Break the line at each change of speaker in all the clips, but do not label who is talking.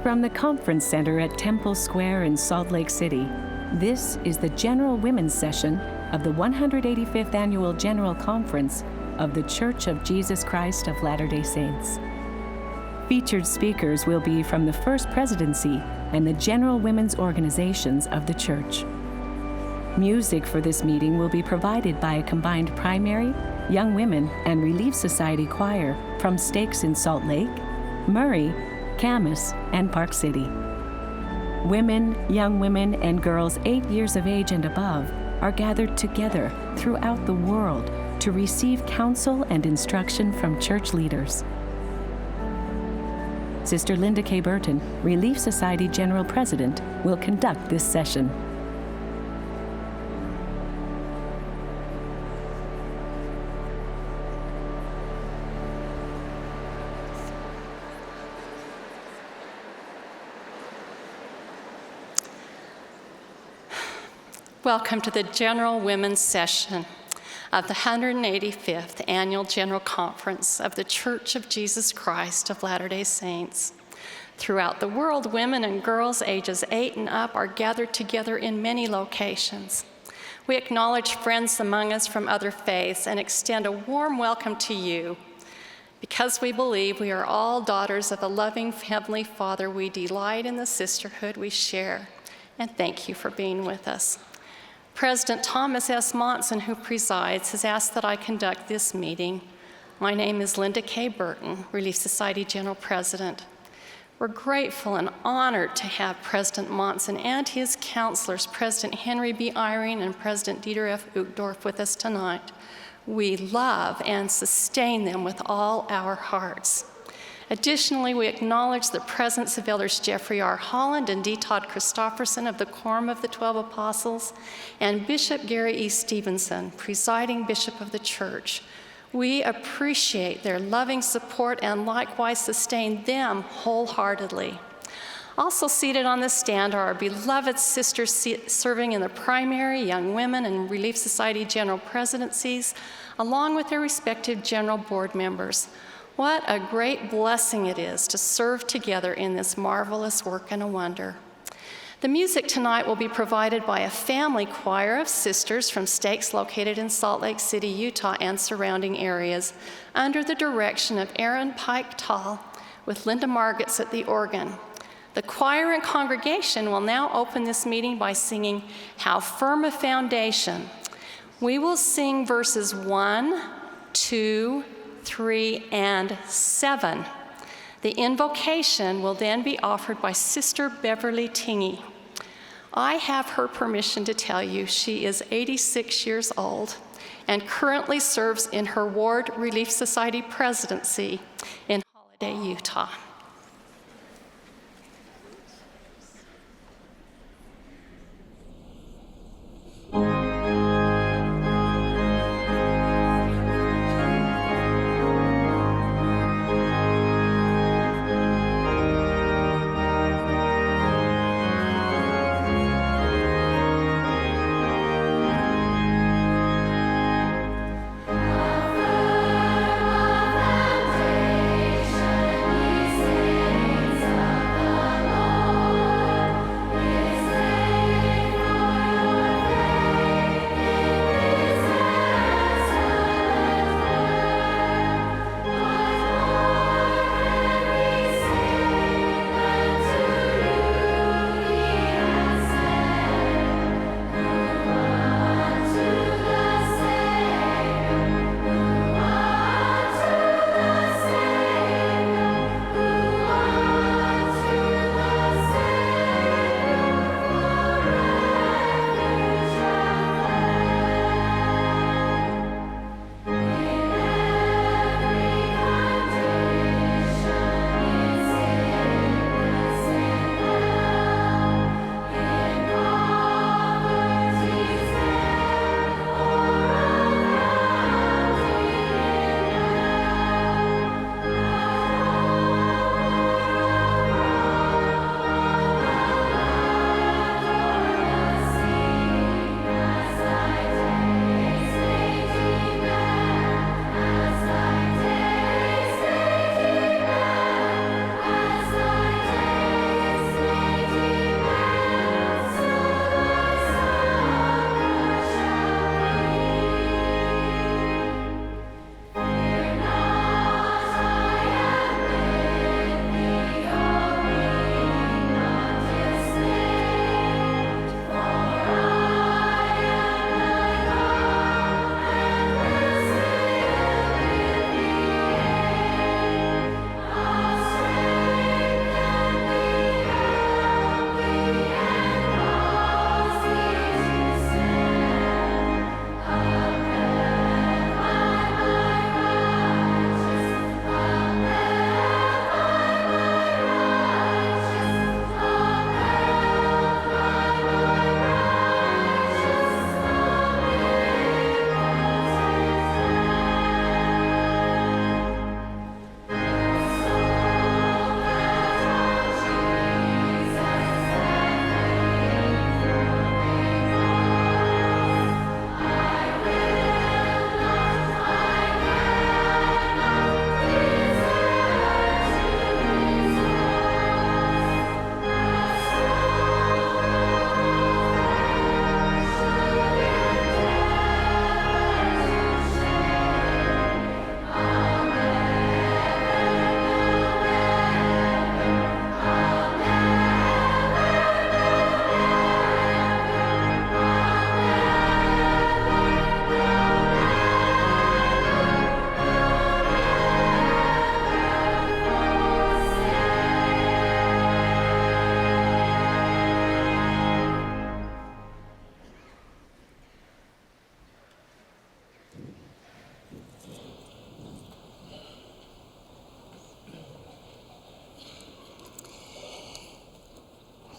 From the Conference Center at Temple Square in Salt Lake City, this is the General Women's Session of the 185th Annual General Conference of The Church of Jesus Christ of Latter-day Saints. Featured speakers will be from the First Presidency and the General Women's Organizations of the Church. Music for this meeting will be provided by a combined primary, Young Women, and Relief Society choir from Stakes in Salt Lake, Murray, Camas, and Park City. Women, young women, and girls 8 years of age and above are gathered together throughout the world to receive counsel and instruction from church leaders. Sister Linda K. Burton, Relief Society General President, will conduct this session.
Welcome to the General Women's Session of the 185th Annual General Conference of the Church of Jesus Christ of Latter-day Saints. Throughout the world, women and girls ages 8 and up are gathered together in many locations. We acknowledge friends among us from other faiths and extend a warm welcome to you. Because we believe we are all daughters of a loving Heavenly Father, we delight in the sisterhood we share, and thank you for being with us. President Thomas S. Monson, who presides, has asked that I conduct this meeting. My name is Linda K. Burton, Relief Society General President. We're grateful and honored to have President Monson and his counselors, President Henry B. Eyring and President Dieter F. Uchtdorf, with us tonight. We love and sustain them with all our hearts. Additionally, we acknowledge the presence of Elders Jeffrey R. Holland and D. Todd Christofferson of the Quorum of the 12 Apostles, and Bishop Gary E. Stevenson, presiding Bishop of the Church. We appreciate their loving support and likewise sustain them wholeheartedly. Also seated on the stand are our beloved sisters serving in the primary, Young Women, and Relief Society General Presidencies, along with their respective general board members. What a great blessing it is to serve together in this marvelous work and a wonder. The music tonight will be provided by a family choir of sisters from Stakes located in Salt Lake City, Utah, and surrounding areas, under the direction of Aaron Pike Tall, with Linda Margetts at the organ. The choir and congregation will now open this meeting by singing "How Firm a Foundation." We will sing verses 1, 2, 3, and 7. The invocation will then be offered by Sister Beverly Tingey. I have her permission to tell you she is 86 years old and currently serves in her Ward Relief Society presidency in Holiday, Utah.
Foundation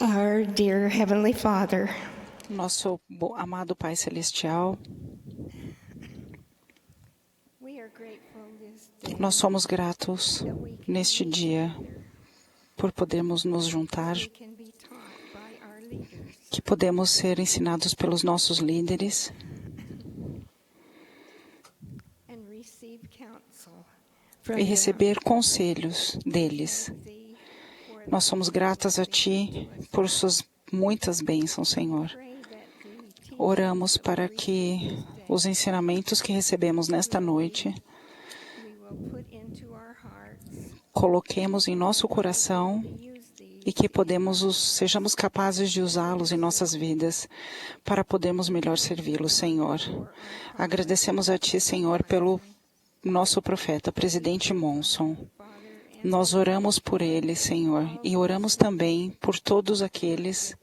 Our dear Heavenly Father,
Nosso amado Pai Celestial,
we are grateful this day
nós somos gratos neste dia por podermos nos juntar,
we can be taught by our leaders
que podemos ser ensinados pelos nossos líderes
and receive counsel
e
from them.
receber conselhos deles.
Thee for
Nós somos gratas a Ti por suas muitas bênçãos, Senhor.
pray that the teaching
Oramos para que os ensinamentos que recebemos nesta noite
we will put into our hearts
coloquemos em nosso coração
use these
e que sejamos capazes de usá-los em nossas vidas para podermos melhor servi-los, Senhor. Agradecemos a Ti, Senhor, pelo nosso profeta, presidente Monson. Nós oramos por ele, Senhor, e oramos também por todos aqueles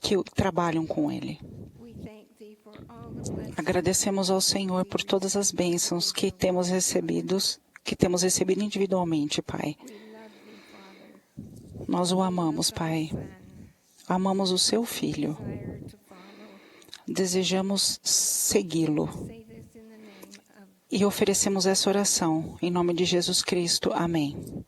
que trabalham com ele.
we thank thee for all the blessings
Agradecemos ao Senhor por todas as bênçãos que temos recebido individualmente, Pai.
we love thee, Father.
Nós o amamos, Pai.
Son,
Amamos o seu Filho.
desire to follow.
Desejamos segui-lo.
Say this in the name of
E oferecemos essa oração em nome de Jesus Cristo. Amém.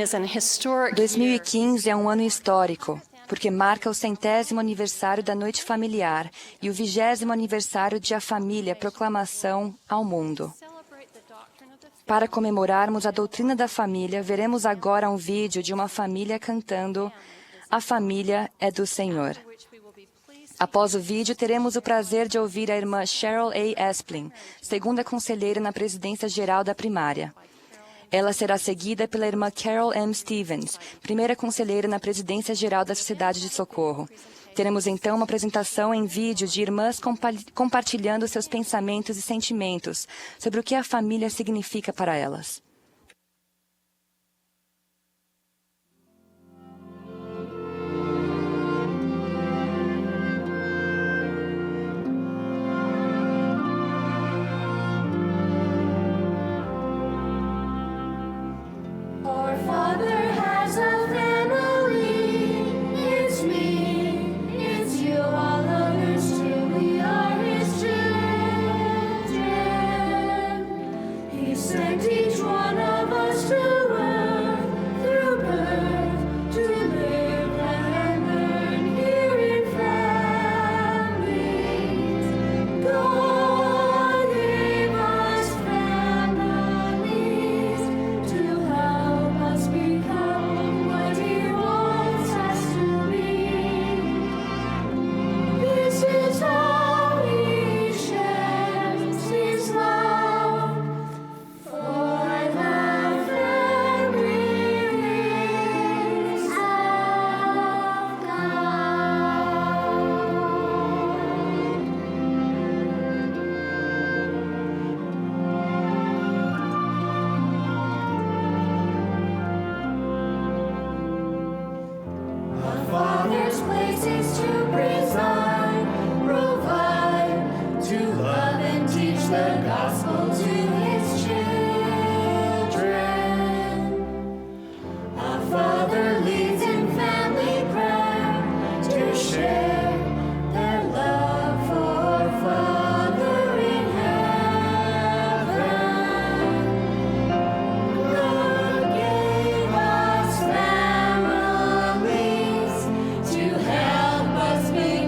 is an historic year.
2015 é um ano histórico, porque marca o 100º aniversário da Noite Familiar e o 20º aniversário de A Família, Proclamação ao Mundo. Para comemorarmos a doutrina da família, veremos agora um vídeo de uma família cantando A Família é do Senhor. Após o vídeo, teremos o prazer de ouvir a irmã Cheryl A. Esplin, segunda conselheira na presidência geral da primária. Ela será seguida pela irmã Carol M. Stevens, primeira conselheira na presidência geral da Sociedade de Socorro. Teremos então uma apresentação em vídeo de irmãs compartilhando seus pensamentos e sentimentos sobre o que a família significa para elas.
Our Father has a family. It's me, it's you, all of us too. We are His children. He sent each one of us to earth through birth to live and learn here in families. God gave us families to help us become what He wants us to be. This is how He shares His love for the families of God. Our Father's place is to preside, provide, to love and teach the gospel to His children. Our Father leads in family prayer to share their love for Father in heaven. God gave us families to help us become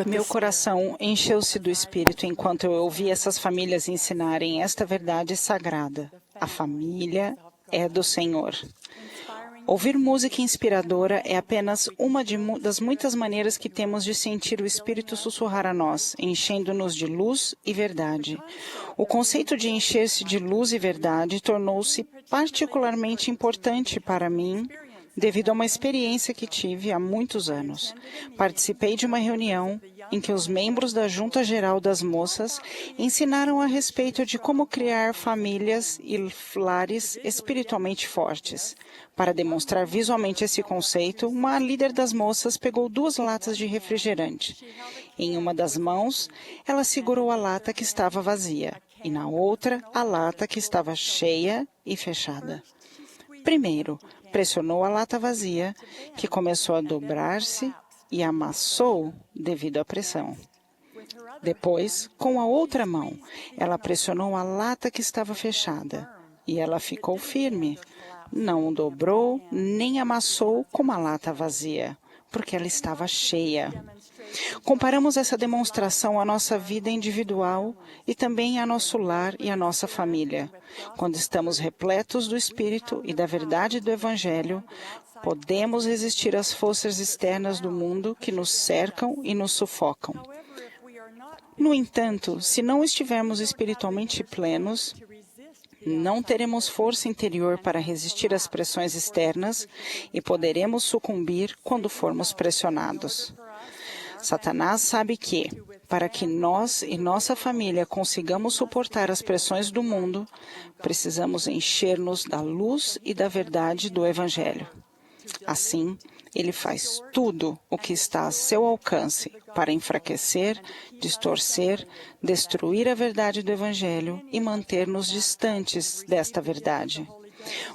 Meu coração encheu-se do Espírito enquanto eu ouvi essas famílias ensinarem esta verdade sagrada. A família é do Senhor. Ouvir música inspiradora é apenas uma das muitas maneiras que temos de sentir o Espírito sussurrar a nós, enchendo-nos de luz e verdade. O conceito de encher-se de luz e verdade tornou-se particularmente importante para mim devido a uma experiência que tive há muitos anos. Participei de uma reunião em que os membros da Junta Geral das Moças ensinaram a respeito de como criar famílias e lares espiritualmente fortes. Para demonstrar visualmente esse conceito, uma líder das moças pegou 2 latas de refrigerante. Em uma das mãos, ela segurou a lata que estava vazia, e na outra, a lata que estava cheia e fechada. Primeiro, pressionou a lata vazia, que começou a dobrar-se e amassou devido à pressão. Depois, com a outra mão, ela pressionou a lata que estava fechada e ela ficou firme. Não dobrou nem amassou como a lata vazia, porque ela estava cheia. Comparamos essa demonstração à nossa vida individual e também a nosso lar e a nossa família. Quando estamos repletos do Espírito e da verdade do Evangelho, podemos resistir às forças externas do mundo que nos cercam e nos sufocam. No entanto, se não estivermos espiritualmente plenos, não teremos força interior para resistir às pressões externas e poderemos sucumbir quando formos pressionados. Satanás sabe que, para que nós e nossa família consigamos suportar as pressões do mundo, precisamos encher-nos da luz e da verdade do Evangelho. Assim, ele faz tudo o que está a seu alcance para enfraquecer, distorcer, destruir a verdade do Evangelho e manter-nos distantes desta verdade.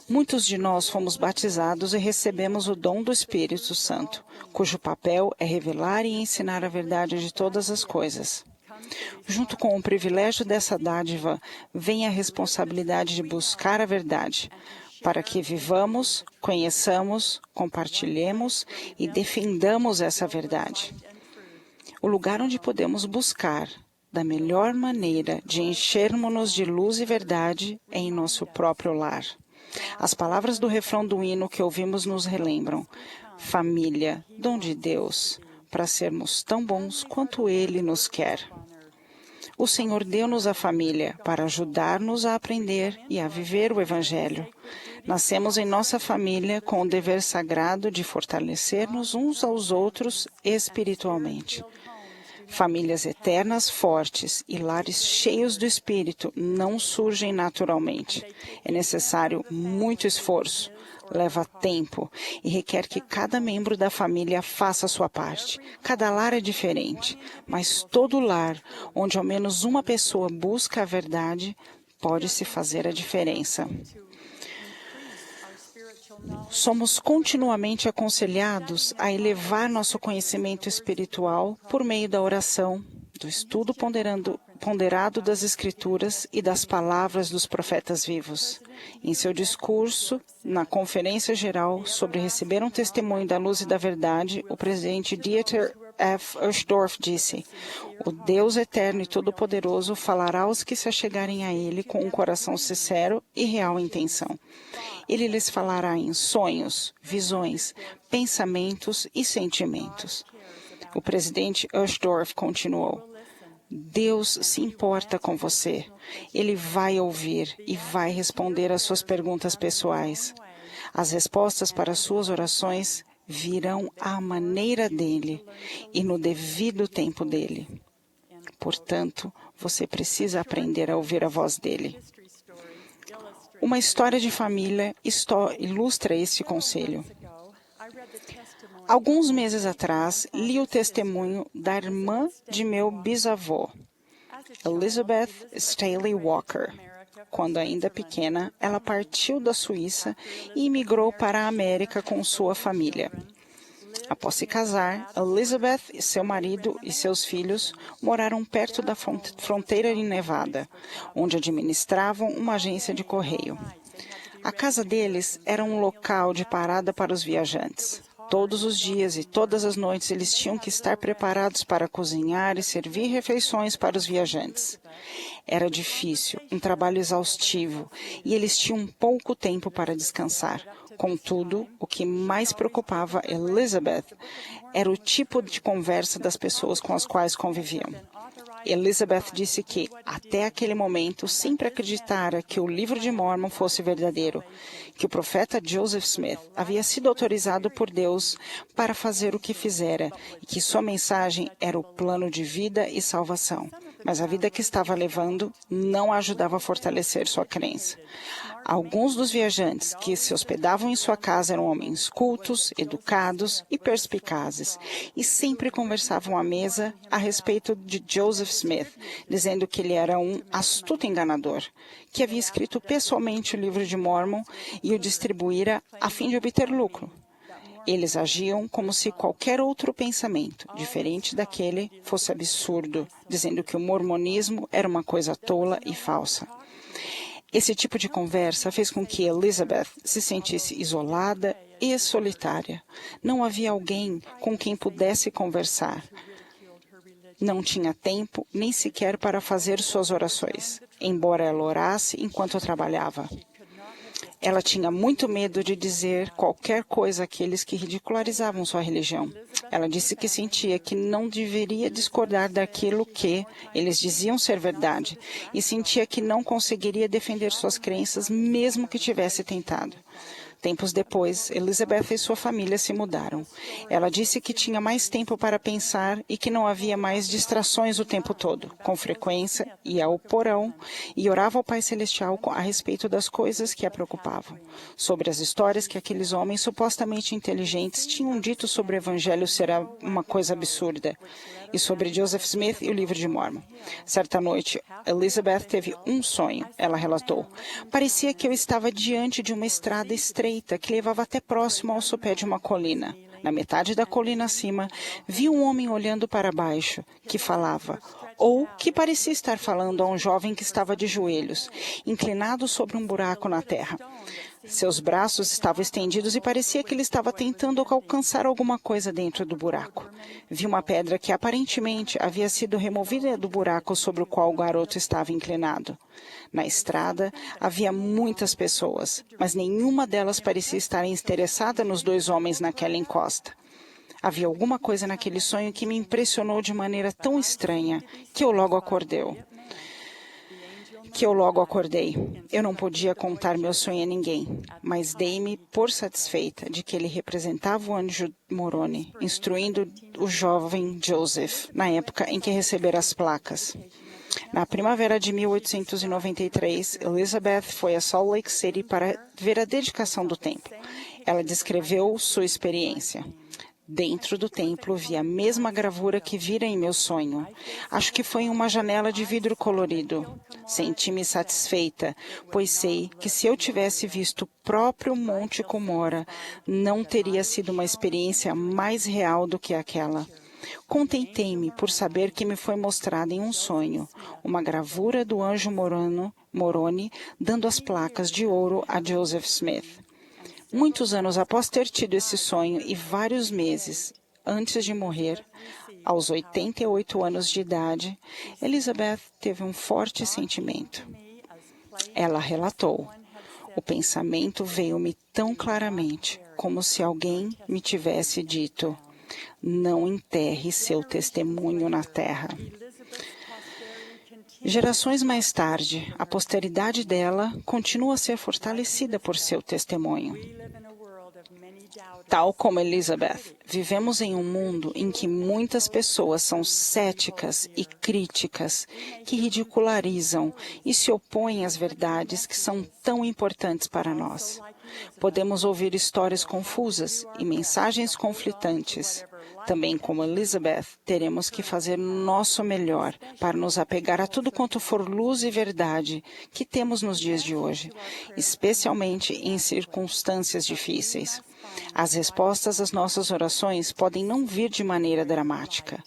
Muitos de nós fomos batizados e recebemos o dom do Espírito Santo, cujo papel é revelar e ensinar a verdade de todas as coisas. Junto com o privilégio dessa dádiva, vem a responsabilidade de buscar a verdade, para que vivamos, conheçamos, compartilhemos e defendamos essa verdade. O lugar onde podemos buscar da melhor maneira de enchermos-nos de luz e verdade é em nosso próprio lar. As palavras do refrão do hino que ouvimos nos relembram: família, dom de Deus, para sermos tão bons quanto Ele nos quer. O Senhor deu-nos a família para ajudar-nos a aprender e a viver o Evangelho. Nascemos em nossa família com o dever sagrado de fortalecer-nos uns aos outros espiritualmente. Famílias eternas fortes e lares cheios do Espírito não surgem naturalmente. É necessário muito esforço, leva tempo e requer que cada membro da família faça a sua parte. Cada lar é diferente, mas todo lar onde ao menos uma pessoa busca a verdade pode se fazer a diferença. Somos continuamente aconselhados a elevar nosso conhecimento espiritual por meio da oração, do estudo ponderado das Escrituras e das palavras dos profetas vivos. Em seu discurso, na Conferência Geral sobre receber um testemunho da luz e da verdade, o presidente Dieter F. Uchtdorf disse: o Deus eterno e todo-poderoso falará aos que se achegarem a Ele com um coração sincero e real intenção. Ele lhes falará em sonhos, visões, pensamentos e sentimentos. O presidente Uchtdorf continuou: Deus se importa com você. Ele vai ouvir e vai responder às suas perguntas pessoais. As respostas para suas orações virão à maneira dele e no devido tempo dele. Portanto, você precisa aprender a ouvir a voz dele. Uma história de família ilustra este conselho. Alguns meses atrás, li o testemunho da irmã de meu bisavô, Elizabeth Staley Walker. Quando ainda pequena, ela partiu da Suíça e imigrou para a América com sua família. Após se casar, Elizabeth, seu marido e seus filhos moraram perto da fronteira de Nevada, onde administravam uma agência de correio. A casa deles era um local de parada para os viajantes. Todos os dias e todas as noites eles tinham que estar preparados para cozinhar e servir refeições para os viajantes. Era difícil, um trabalho exaustivo, e eles tinham pouco tempo para descansar. Contudo, o que mais preocupava Elizabeth era o tipo de conversa das pessoas com as quais conviviam. Elizabeth disse que, até aquele momento, sempre acreditara que o livro de Mormon fosse verdadeiro, que o profeta Joseph Smith havia sido autorizado por Deus para fazer o que fizera e que sua mensagem era o plano de vida e salvação. Mas a vida que estava levando não ajudava a fortalecer sua crença. Alguns dos viajantes que se hospedavam em sua casa eram homens cultos, educados e perspicazes, e sempre conversavam à mesa a respeito de Joseph Smith, dizendo que ele era um astuto enganador, que havia escrito pessoalmente o livro de Mormon e o distribuíra a fim de obter lucro. Eles agiam como se qualquer outro pensamento, diferente daquele, fosse absurdo, dizendo que o mormonismo era uma coisa tola e falsa. Esse tipo de conversa fez com que Elizabeth se sentisse isolada e solitária. Não havia alguém com quem pudesse conversar. Não tinha tempo nem sequer para fazer suas orações, embora ela orasse enquanto trabalhava. Ela tinha muito medo de dizer qualquer coisa àqueles que ridicularizavam sua religião. Ela disse que sentia que não deveria discordar daquilo que eles diziam ser verdade e sentia que não conseguiria defender suas crenças mesmo que tivesse tentado. Tempos depois, Elizabeth e sua família se mudaram. Ela disse que tinha mais tempo para pensar e que não havia mais distrações o tempo todo. Com frequência, ia ao porão e orava ao Pai Celestial a respeito das coisas que a preocupavam, sobre as histórias que aqueles homens supostamente inteligentes tinham dito sobre o Evangelho ser uma coisa absurda, e sobre Joseph Smith e o livro de Mormon. Certa noite, Elizabeth teve um sonho, ela relatou. Parecia que eu estava diante de uma estrada estreita que levava até próximo ao sopé de uma colina. Na metade da colina acima, vi um homem olhando para baixo, que falava, ou que parecia estar falando a um jovem que estava de joelhos, inclinado sobre um buraco na terra. Seus braços estavam estendidos e parecia que ele estava tentando alcançar alguma coisa dentro do buraco. Vi uma pedra que aparentemente havia sido removida do buraco sobre o qual o garoto estava inclinado. Na estrada, havia muitas pessoas, mas nenhuma delas parecia estar interessada nos dois homens naquela encosta. Havia alguma coisa naquele sonho que me impressionou de maneira tão estranha que eu logo acordei. Eu não podia contar meu sonho a ninguém, mas dei-me por satisfeita de que ele representava o anjo Moroni, instruindo o jovem Joseph, na época em que recebera as placas. Na primavera de 1893, Elizabeth foi a Salt Lake City para ver a dedicação do templo. Ela descreveu sua experiência. Dentro do templo, vi a mesma gravura que vira em meu sonho. Acho que foi em uma janela de vidro colorido. Senti-me satisfeita, pois sei que se eu tivesse visto o próprio Monte Cumorah, não teria sido uma experiência mais real do que aquela. Contentei-me por saber que me foi mostrada em um sonho uma gravura do anjo Moroni dando as placas de ouro a Joseph Smith. Muitos anos após ter tido esse sonho e vários meses antes de morrer, aos 88 anos de idade, Elizabeth teve um forte sentimento. Ela relatou: o pensamento veio-me tão claramente, como se alguém me tivesse dito: não enterre seu testemunho na terra. Gerações mais tarde, a posteridade dela continua a ser fortalecida por seu testemunho. Tal como Elizabeth, vivemos em um mundo em que muitas pessoas são céticas e críticas, que ridicularizam e se opõem às verdades que são tão importantes para nós. Podemos ouvir histórias confusas e mensagens conflitantes. Também como Elizabeth, teremos que fazer o nosso melhor para nos apegar a tudo quanto for luz e verdade que temos nos dias de hoje, especialmente em circunstâncias difíceis. As respostas às nossas orações podem não vir de maneira dramática,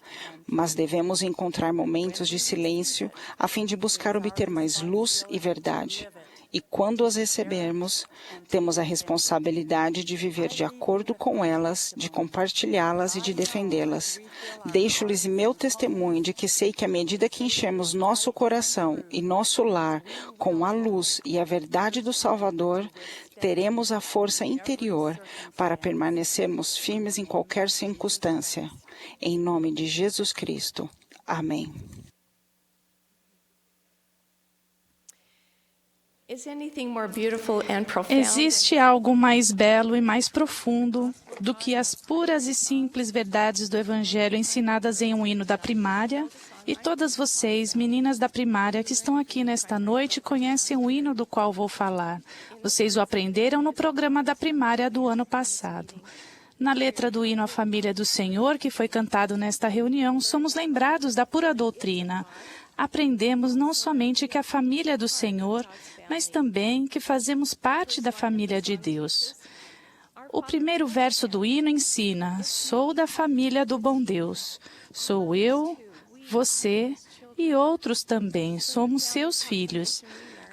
mas devemos encontrar momentos de silêncio a fim de buscar obter mais luz e verdade. E quando as recebermos, temos a responsabilidade de viver de acordo com elas, de compartilhá-las e de defendê-las. Deixo-lhes meu testemunho de que sei que à medida que enchemos nosso coração e nosso lar com a luz e a verdade do Salvador, teremos a força interior para permanecermos firmes em qualquer circunstância. Em nome de Jesus Cristo. Amém.
Existe algo mais belo e mais profundo do que as puras e simples verdades do Evangelho ensinadas em um hino da primária? E todas vocês, meninas da primária que estão aqui nesta noite, conhecem o hino do qual vou falar. Vocês o aprenderam no programa da primária do ano passado. Na letra do hino à Família do Senhor, que foi cantado nesta reunião, somos lembrados da pura doutrina. Aprendemos não somente que a família do Senhor, mas também que fazemos parte da família de Deus. O primeiro verso do hino ensina: sou da família do bom Deus. Sou eu, você e outros também, somos seus filhos.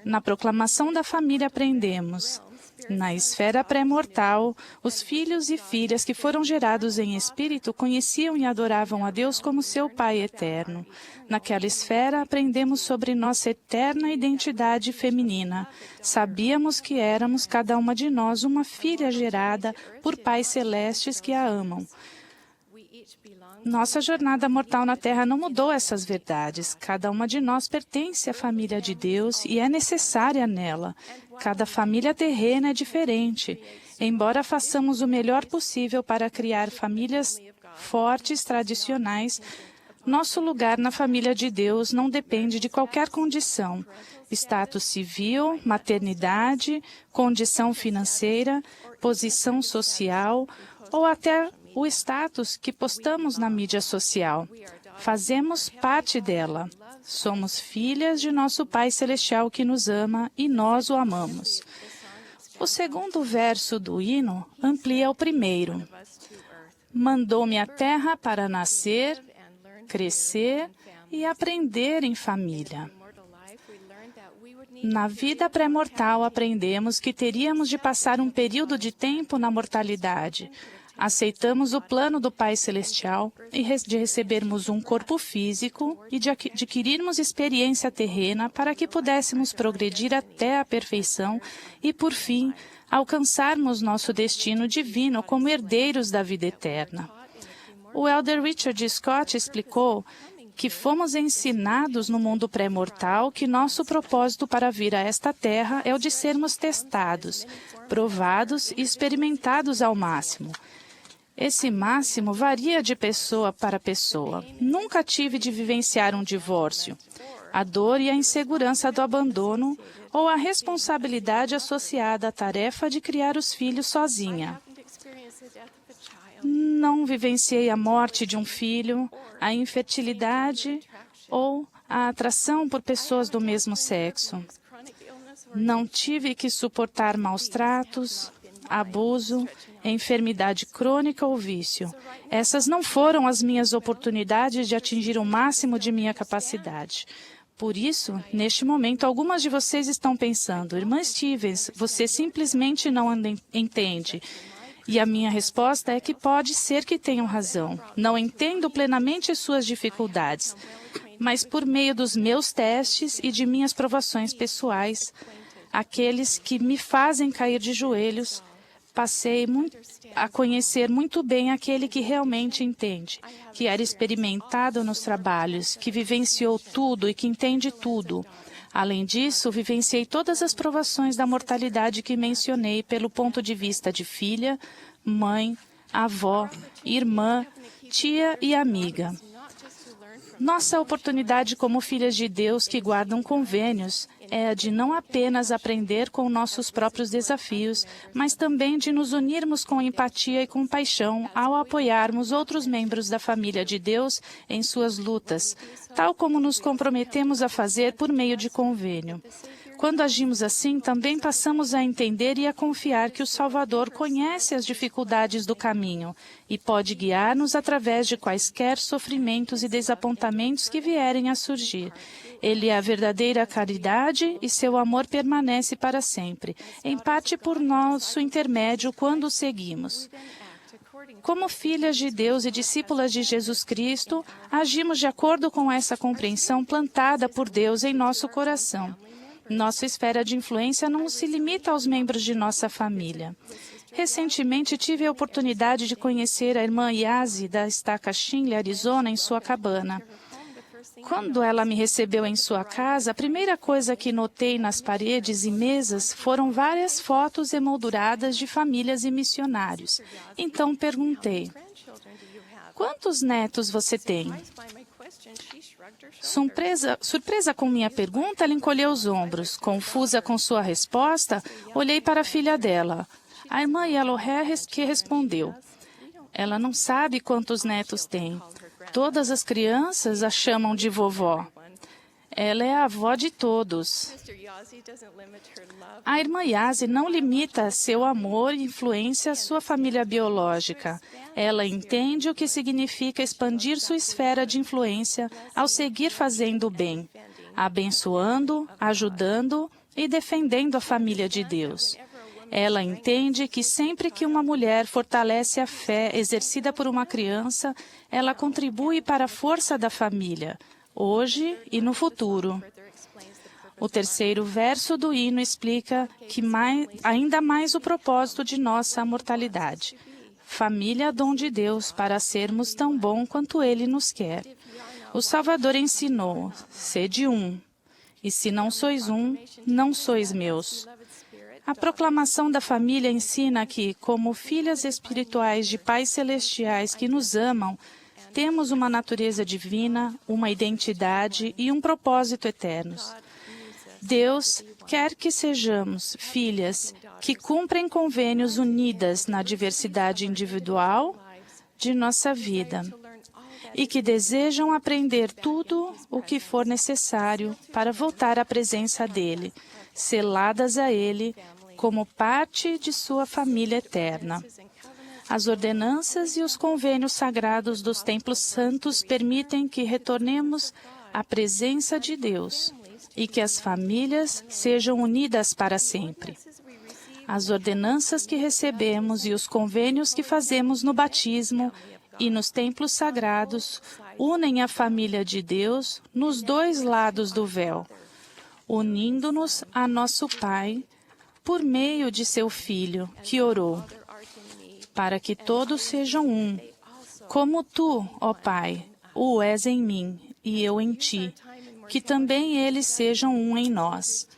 Na proclamação da família aprendemos: na esfera pré-mortal, os filhos e filhas que foram gerados em espírito conheciam e adoravam a Deus como seu Pai eterno. Naquela esfera, aprendemos sobre nossa eterna identidade feminina. Sabíamos que éramos, cada uma de nós, uma filha gerada por pais celestes que a amam. Nossa jornada mortal na Terra não mudou essas verdades. Cada uma de nós pertence à família de Deus e é necessária nela. Cada família terrena é diferente. Embora façamos o melhor possível para criar famílias fortes, tradicionais, nosso lugar na família de Deus não depende de qualquer condição. Status civil, maternidade, condição financeira, posição social ou até o status que postamos na mídia social. Fazemos parte dela. Somos filhas de nosso Pai Celestial que nos ama e nós o amamos. O segundo verso do hino amplia o primeiro. Mandou-me à terra para nascer, crescer e aprender em família. Na vida pré-mortal, aprendemos que teríamos de passar um período de tempo na mortalidade. Aceitamos o plano do Pai Celestial de recebermos um corpo físico e de adquirirmos experiência terrena para que pudéssemos progredir até a perfeição e, por fim, alcançarmos nosso destino divino como herdeiros da vida eterna. O elder Richard Scott explicou que fomos ensinados no mundo pré-mortal que nosso propósito para vir a esta terra é o de sermos testados, provados e experimentados ao máximo. Esse máximo varia de pessoa para pessoa. Nunca tive de vivenciar um divórcio, a dor e a insegurança do abandono ou a responsabilidade associada à tarefa de criar os filhos sozinha. Não vivenciei a morte de um filho, a infertilidade ou a atração por pessoas do mesmo sexo. Não tive que suportar maus tratos, abuso, enfermidade crônica ou vício. Essas não foram as minhas oportunidades de atingir o máximo de minha capacidade. Por isso, neste momento, algumas de vocês estão pensando: Irmã Stevens, você simplesmente não entende. E a minha resposta é que pode ser que tenham razão. Não entendo plenamente suas dificuldades, mas por meio dos meus testes e de minhas provações pessoais, aqueles que me fazem cair de joelhos, passei a conhecer muito bem aquele que realmente entende, que era experimentado nos trabalhos, que vivenciou tudo e que entende tudo. Além disso, vivenciei todas as provações da mortalidade que mencionei pelo ponto de vista de filha, mãe, avó, irmã, tia e amiga. Nossa oportunidade como filhas de Deus que guardam convênios é a de não apenas aprender com nossos próprios desafios, mas também de nos unirmos com empatia e compaixão ao apoiarmos outros membros da família de Deus em suas lutas, tal como nos comprometemos a fazer por meio de convênio. Quando agimos assim, também passamos a entender e a confiar que o Salvador conhece as dificuldades do caminho e pode guiar-nos através de quaisquer sofrimentos e desapontamentos que vierem a surgir. Ele é a verdadeira caridade e seu amor permanece para sempre, em parte por nosso intermédio quando o seguimos. Como filhas de Deus e discípulas de Jesus Cristo, agimos de acordo com essa compreensão plantada por Deus em nosso coração. Nossa esfera de influência não se limita aos membros de nossa família. Recentemente, tive a oportunidade de conhecer a irmã Yazi da estaca Shinle, Arizona, em sua cabana. Quando ela me recebeu em sua casa, a primeira coisa que notei nas paredes e mesas foram várias fotos emolduradas de famílias e missionários. Então perguntei: quantos netos você tem? Surpresa com minha pergunta, ela encolheu os ombros. Confusa com sua resposta, olhei para a filha dela, a irmã Yellowhair, que respondeu: ela não sabe quantos netos tem. Todas as crianças a chamam de vovó. Ela é a avó de todos. A irmã Yazi não limita seu amor e influência à sua família biológica. Ela entende o que significa expandir sua esfera de influência ao seguir fazendo o bem, abençoando, ajudando e defendendo a família de Deus. Ela entende que sempre que uma mulher fortalece a fé exercida por uma criança, ela contribui para a força da família, hoje e no futuro. O terceiro verso do hino explica que ainda mais o propósito de nossa mortalidade. Família, dom de Deus, para sermos tão bom quanto Ele nos quer. O Salvador ensinou: sede um, e se não sois um, não sois meus. A proclamação da família ensina que, como filhas espirituais de pais celestiais que nos amam, temos uma natureza divina, uma identidade e um propósito eternos. Deus quer que sejamos filhas que cumprem convênios unidas na diversidade individual de nossa vida e que desejam aprender tudo o que for necessário para voltar à presença dEle, seladas a Ele como parte de sua família eterna. As ordenanças e os convênios sagrados dos templos santos permitem que retornemos à presença de Deus e que as famílias sejam unidas para sempre. As ordenanças que recebemos e os convênios que fazemos no batismo e nos templos sagrados unem a família de Deus nos dois lados do véu, unindo-nos a nosso Pai por meio de seu Filho, que orou: para que todos sejam um, como tu, ó Pai, o és em mim e eu em ti, que também eles sejam um em nós.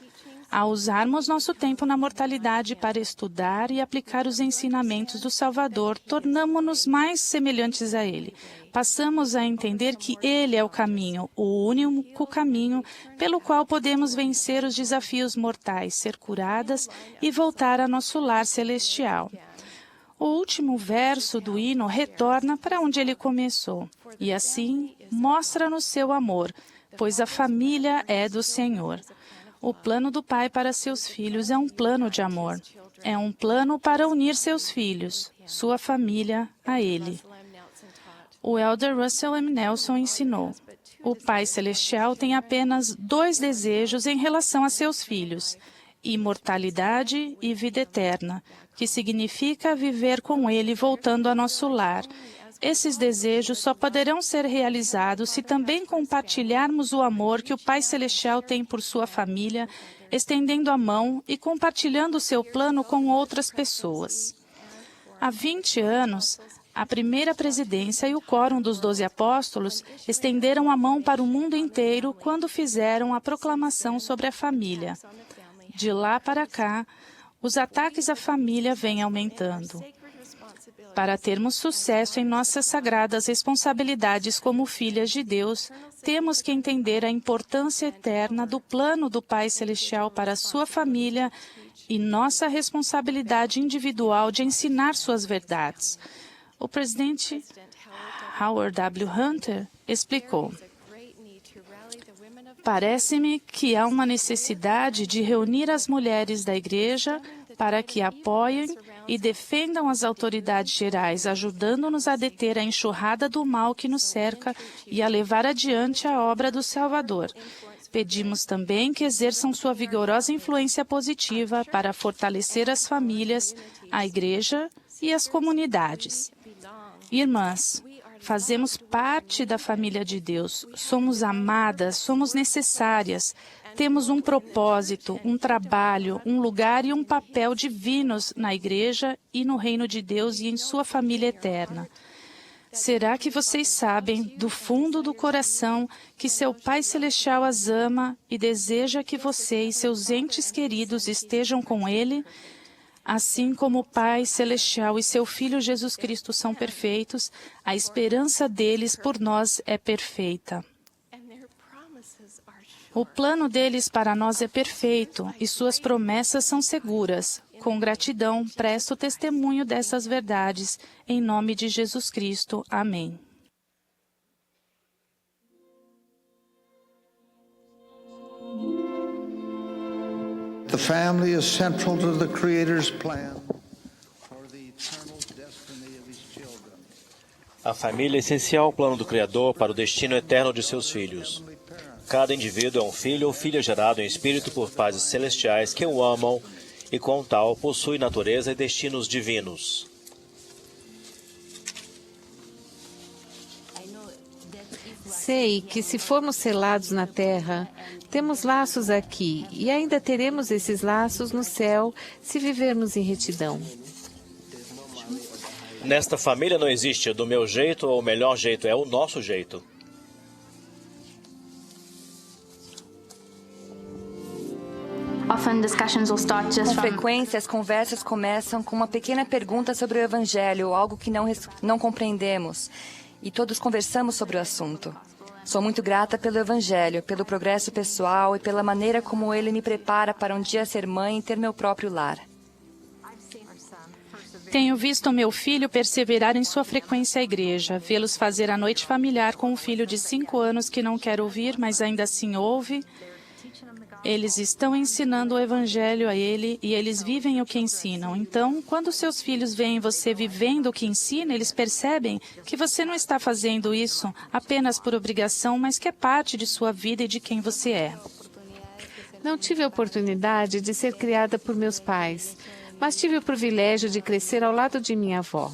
Ao usarmos nosso tempo na mortalidade para estudar e aplicar os ensinamentos do Salvador, tornamo-nos mais semelhantes a Ele. Passamos a entender que Ele é o caminho, o único caminho pelo qual podemos vencer os desafios mortais, ser curadas e voltar a nosso lar celestial. O último verso do hino retorna para onde ele começou, e assim mostra-nos seu amor, pois a família é do Senhor. O plano do Pai para seus filhos é um plano de amor. É um plano para unir seus filhos, sua família, a Ele. O elder Russell M. Nelson ensinou: o Pai Celestial tem apenas 2 desejos em relação a seus filhos: imortalidade e vida eterna, que significa viver com Ele voltando a nosso lar. Esses desejos só poderão ser realizados se também compartilharmos o amor que o Pai Celestial tem por sua família, estendendo a mão e compartilhando seu plano com outras pessoas. Há 20 anos, a primeira presidência e o Quórum dos 12 Apóstolos estenderam a mão para o mundo inteiro quando fizeram a proclamação sobre a família. De lá para cá, os ataques à família vêm aumentando. Para termos sucesso em nossas sagradas responsabilidades como filhas de Deus, temos que entender a importância eterna do plano do Pai Celestial para a sua família e nossa responsabilidade individual de ensinar suas verdades. O presidente Howard W. Hunter explicou: Parece-me que há uma necessidade de reunir as mulheres da Igreja para que apoiem e defendam as autoridades gerais, ajudando-nos a deter a enxurrada do mal que nos cerca e a levar adiante a obra do Salvador. Pedimos também que exerçam sua vigorosa influência positiva para fortalecer as famílias, a Igreja e as comunidades. Irmãs, fazemos parte da família de Deus, somos amadas, somos necessárias, temos um propósito, um trabalho, um lugar e um papel divinos na Igreja e no reino de Deus e em sua família eterna. Será que vocês sabem, do fundo do coração, que seu Pai Celestial as ama e deseja que você e seus entes queridos estejam com Ele? Assim como o Pai Celestial e seu Filho Jesus Cristo são perfeitos, a esperança deles por nós é perfeita. O plano deles para nós é perfeito e suas promessas são seguras. Com gratidão, presto testemunho dessas verdades. Em nome de Jesus Cristo. Amém.
The family is central to the Creator's plan for the eternal destiny of His children.
A família é essencial ao plano do Criador para o destino eterno de seus filhos. Cada indivíduo é um filho ou filha gerado em espírito por pais celestiais que o amam e, com tal, possui natureza e destinos divinos.
Sei que se formos selados na terra, temos laços aqui e ainda teremos esses laços no céu se vivermos em retidão.
Nesta família não existe do meu jeito ou o melhor jeito, é o nosso jeito.
Com frequência, as conversas começam com uma pequena pergunta sobre o Evangelho, ou algo que não compreendemos, e todos conversamos sobre o assunto. Sou muito grata pelo Evangelho, pelo progresso pessoal e pela maneira como ele me prepara para um dia ser mãe e ter meu próprio lar.
Tenho visto meu filho perseverar em sua frequência à igreja, vê-los fazer a noite familiar com um filho de 5 anos que não quer ouvir, mas ainda assim ouve. Eles estão ensinando o Evangelho a ele e eles vivem o que ensinam. Então, quando seus filhos veem você vivendo o que ensina, eles percebem que você não está fazendo isso apenas por obrigação, mas que é parte de sua vida e de quem você é.
Não tive a oportunidade de ser criada por meus pais, mas tive o privilégio de crescer ao lado de minha avó.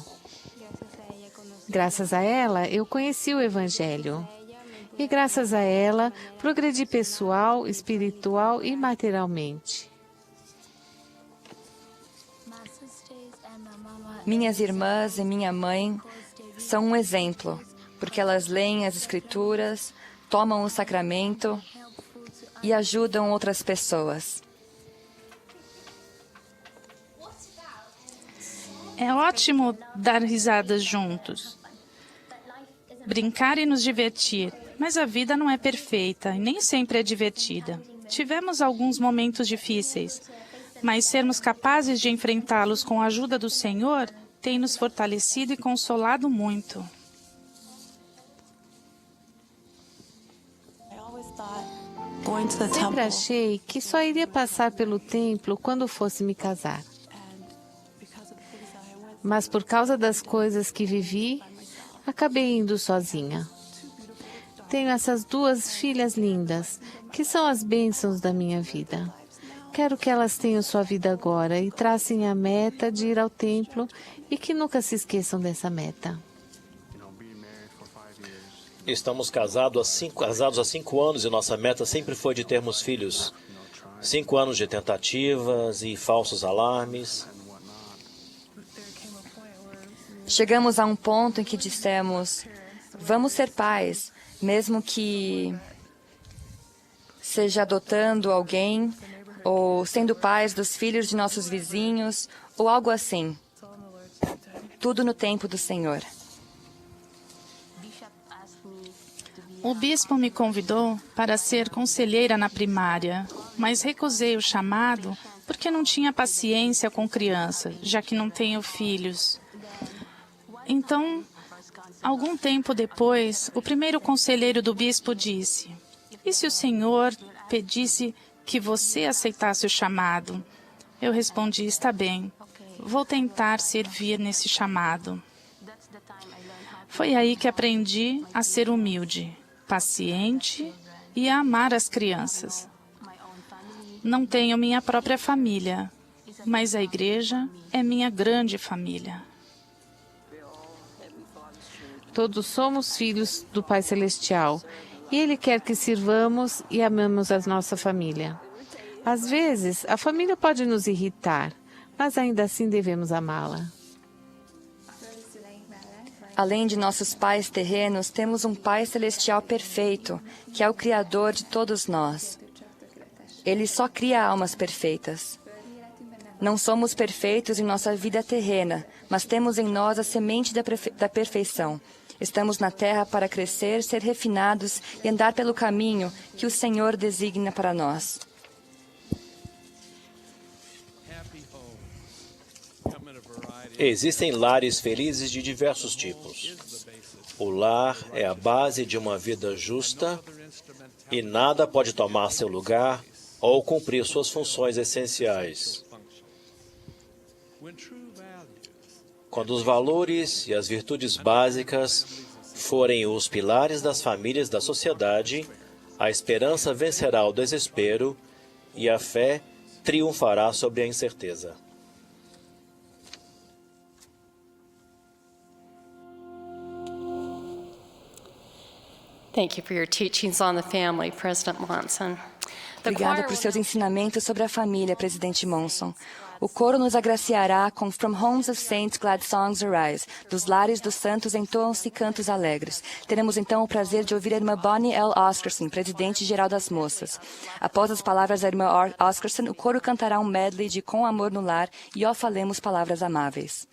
Graças a ela, eu conheci o Evangelho. E graças a ela, progredi pessoal, espiritual e materialmente.
Minhas irmãs e minha mãe são um exemplo, porque elas leem as Escrituras, tomam o sacramento e ajudam outras pessoas.
É ótimo dar risadas juntos, brincar e nos divertir. Mas a vida não é perfeita e nem sempre é divertida. Tivemos alguns momentos difíceis, mas sermos capazes de enfrentá-los com a ajuda do Senhor tem nos fortalecido e consolado muito.
Sempre achei que só iria passar pelo templo quando fosse me casar. Mas por causa das coisas que vivi, acabei indo sozinha. Tenho essas 2 filhas lindas, que são as bênçãos da minha vida. Quero que elas tenham sua vida agora e tracem a meta de ir ao templo e que nunca se esqueçam dessa meta.
Estamos casados há 5 anos e nossa meta sempre foi de termos filhos. 5 anos de tentativas e falsos alarmes.
Chegamos a um ponto em que dissemos, vamos ser pais, mesmo que seja adotando alguém ou sendo pais dos filhos de nossos vizinhos ou algo assim. Tudo no tempo do Senhor.
O bispo me convidou para ser conselheira na primária, mas recusei o chamado porque não tinha paciência com crianças, já que não tenho filhos. Então, algum tempo depois, o primeiro conselheiro do bispo disse, E se o Senhor pedisse que você aceitasse o chamado? Eu respondi: está bem, vou tentar servir nesse chamado. Foi aí que aprendi a ser humilde, paciente e a amar as crianças. Não tenho minha própria família, mas a igreja é minha grande família.
Todos somos filhos do Pai Celestial e Ele quer que sirvamos e amemos a nossa família. Às vezes, a família pode nos irritar, mas ainda assim devemos amá-la.
Além de nossos pais terrenos, temos um Pai Celestial perfeito, que é o Criador de todos nós. Ele só cria almas perfeitas. Não somos perfeitos em nossa vida terrena, mas temos em nós a semente da perfeição. Estamos na terra para crescer, ser refinados e andar pelo caminho que o Senhor designa para nós.
Existem lares felizes de diversos tipos. O lar é a base de uma vida justa e nada pode tomar seu lugar ou cumprir suas funções essenciais. Quando os valores e as virtudes básicas forem os pilares das famílias da sociedade, a esperança vencerá o desespero e a fé triunfará sobre a incerteza.
Thank you for your teachings on the family, President Monson.
Obrigada por seus ensinamentos sobre a família, Presidente Monson. O coro nos agraciará com From Homes of Saints Glad Songs Arise. Dos lares dos santos entoam-se cantos alegres. Teremos então o prazer de ouvir a irmã Bonnie L. Oscarson, presidente-geral das moças. Após as palavras da irmã Oscarson, o coro cantará um medley de Com Amor no Lar e ó falemos palavras amáveis.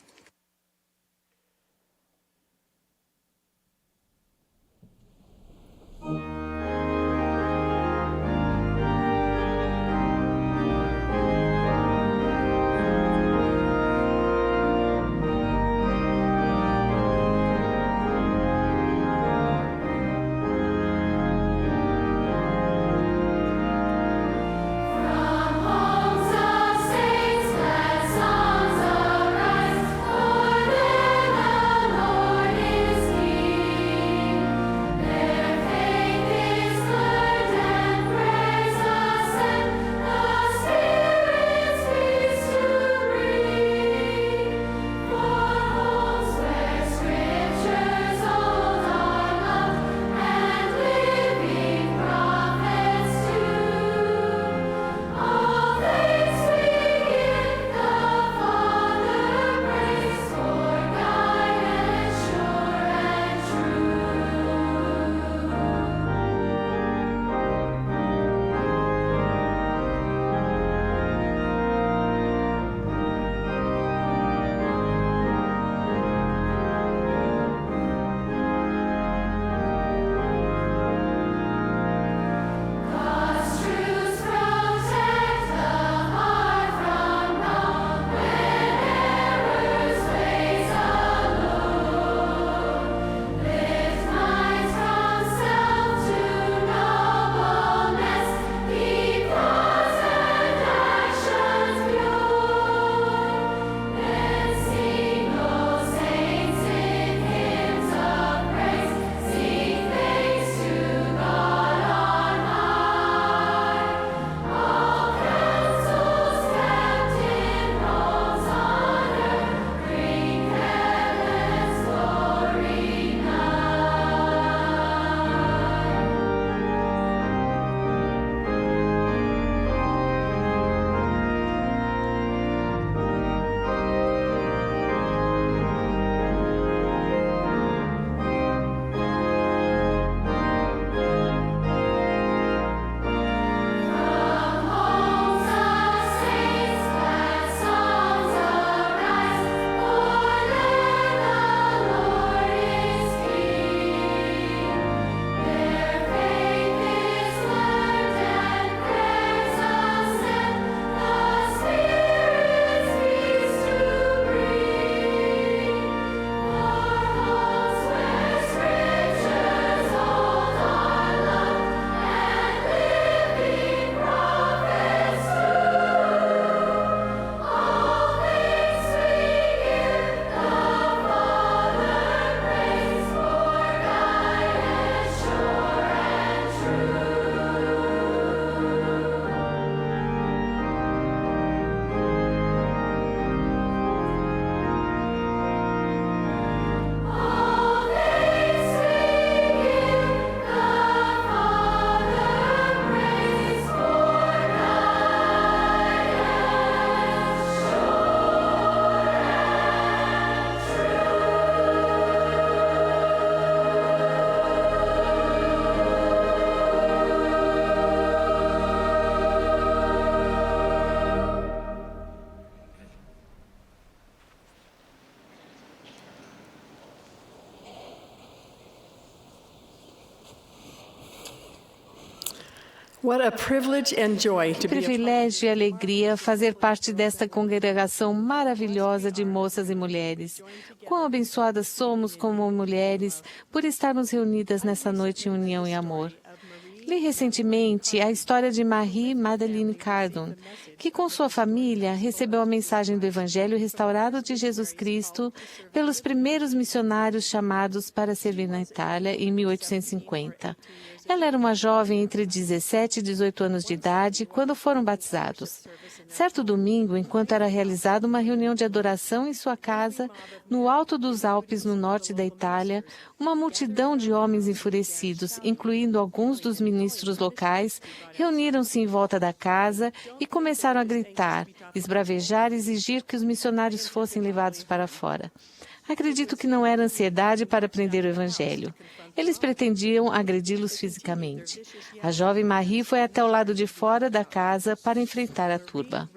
From homes of saints, glad songs arise.
Que privilégio e alegria fazer parte desta congregação maravilhosa de moças e mulheres. Quão abençoadas somos como mulheres por estarmos reunidas nessa noite em união e amor. Li recentemente a história de Marie Madeleine Cardon, que com sua família recebeu a mensagem do Evangelho restaurado de Jesus Cristo pelos primeiros missionários chamados para servir na Itália em 1850. Ela era uma jovem entre 17 e 18 anos de idade quando foram batizados. Certo domingo, enquanto era realizada uma reunião de adoração em sua casa, no alto dos Alpes, no norte da Itália, uma multidão de homens enfurecidos, incluindo alguns dos ministros locais, reuniram-se em volta da casa e começaram a gritar, esbravejar e exigir que os missionários fossem levados para fora. Acredito que não era ansiedade para prender o Evangelho. Eles pretendiam agredi-los fisicamente. A jovem Marie foi até o lado de fora da casa para enfrentar a turba.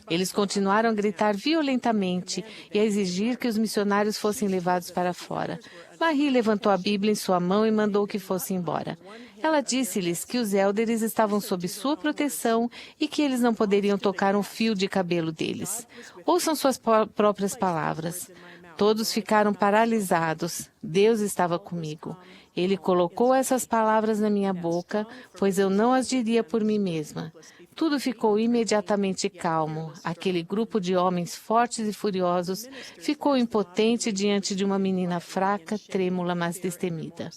Eles continuaram a gritar violentamente e a exigir que os missionários fossem levados para fora. Marie levantou a Bíblia em sua mão e mandou que fossem embora. Ela disse-lhes que os élderes estavam sob sua proteção e que eles não poderiam tocar um fio de cabelo deles. Ouçam suas próprias palavras. Todos ficaram paralisados. Deus estava comigo. Ele colocou essas palavras na minha boca, pois eu não as diria por mim mesma. Tudo ficou imediatamente calmo. Aquele grupo de homens fortes e furiosos ficou impotente diante de uma menina fraca, trêmula, mas destemida.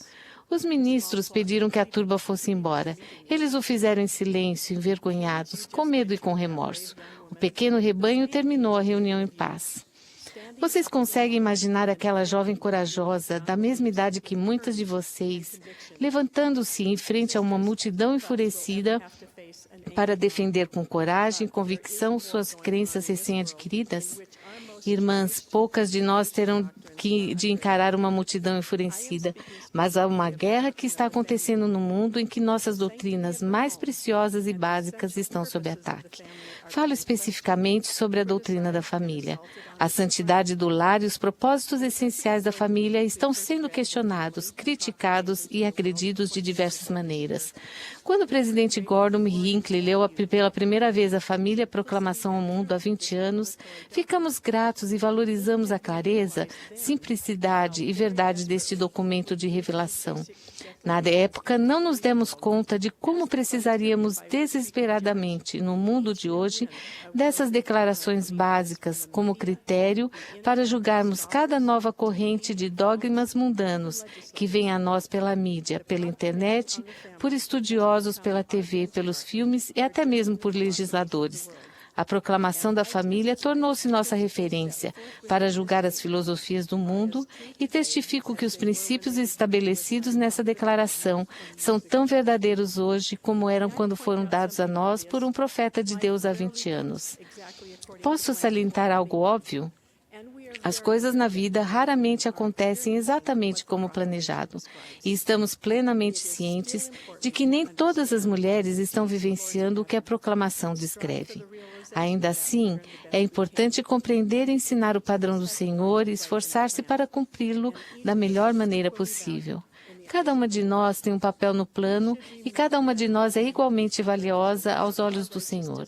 Os ministros pediram que a turba fosse embora. Eles o fizeram em silêncio, envergonhados, com medo e com remorso. O pequeno rebanho terminou a reunião em paz. Vocês conseguem imaginar aquela jovem corajosa, da mesma idade que muitas de vocês, levantando-se em frente a uma multidão enfurecida para defender com coragem e convicção suas crenças recém-adquiridas? Irmãs, poucas de nós terão de encarar uma multidão enfurecida, mas há uma guerra que está acontecendo no mundo em que nossas doutrinas mais preciosas e básicas estão sob ataque. Falo especificamente sobre a doutrina da família. A santidade do lar e os propósitos essenciais da família estão sendo questionados, criticados e agredidos de diversas maneiras. Quando o presidente Gordon Hinckley leu pela primeira vez a família Proclamação ao Mundo há 20 anos, ficamos gratos e valorizamos a clareza, simplicidade e verdade deste documento de revelação. Na época, não nos demos conta de como precisaríamos desesperadamente, no mundo de hoje, dessas declarações básicas como critério para julgarmos cada nova corrente de dogmas mundanos que vem a nós pela mídia, pela internet, por estudiosos, pela TV, pelos filmes e até mesmo por legisladores. A proclamação da família tornou-se nossa referência para julgar as filosofias do mundo e testifico que os princípios estabelecidos nessa declaração são tão verdadeiros hoje como eram quando foram dados a nós por um profeta de Deus há 20 anos. Posso salientar algo óbvio? As coisas na vida raramente acontecem exatamente como planejado, e estamos plenamente cientes de que nem todas as mulheres estão vivenciando o que a proclamação descreve. Ainda assim, é importante compreender e ensinar o padrão do Senhor e esforçar-se para cumpri-lo da melhor maneira possível. Cada uma de nós tem um papel no plano e cada uma de nós é igualmente valiosa aos olhos do Senhor.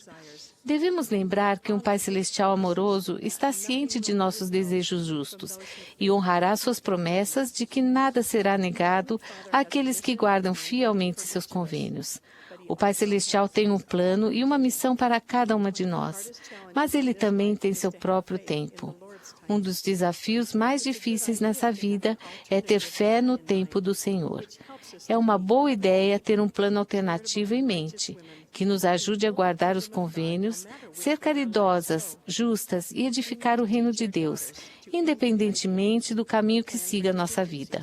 Devemos lembrar que um Pai Celestial amoroso está ciente de nossos desejos justos e honrará suas promessas de que nada será negado àqueles que guardam fielmente seus convênios. O Pai Celestial tem um plano e uma missão para cada uma de nós, mas Ele também tem seu próprio tempo. Um dos desafios mais difíceis nessa vida é ter fé no tempo do Senhor. É uma boa ideia ter um plano alternativo em mente, que nos ajude a guardar os convênios, ser caridosas, justas e edificar o reino de Deus, independentemente do caminho que siga nossa vida.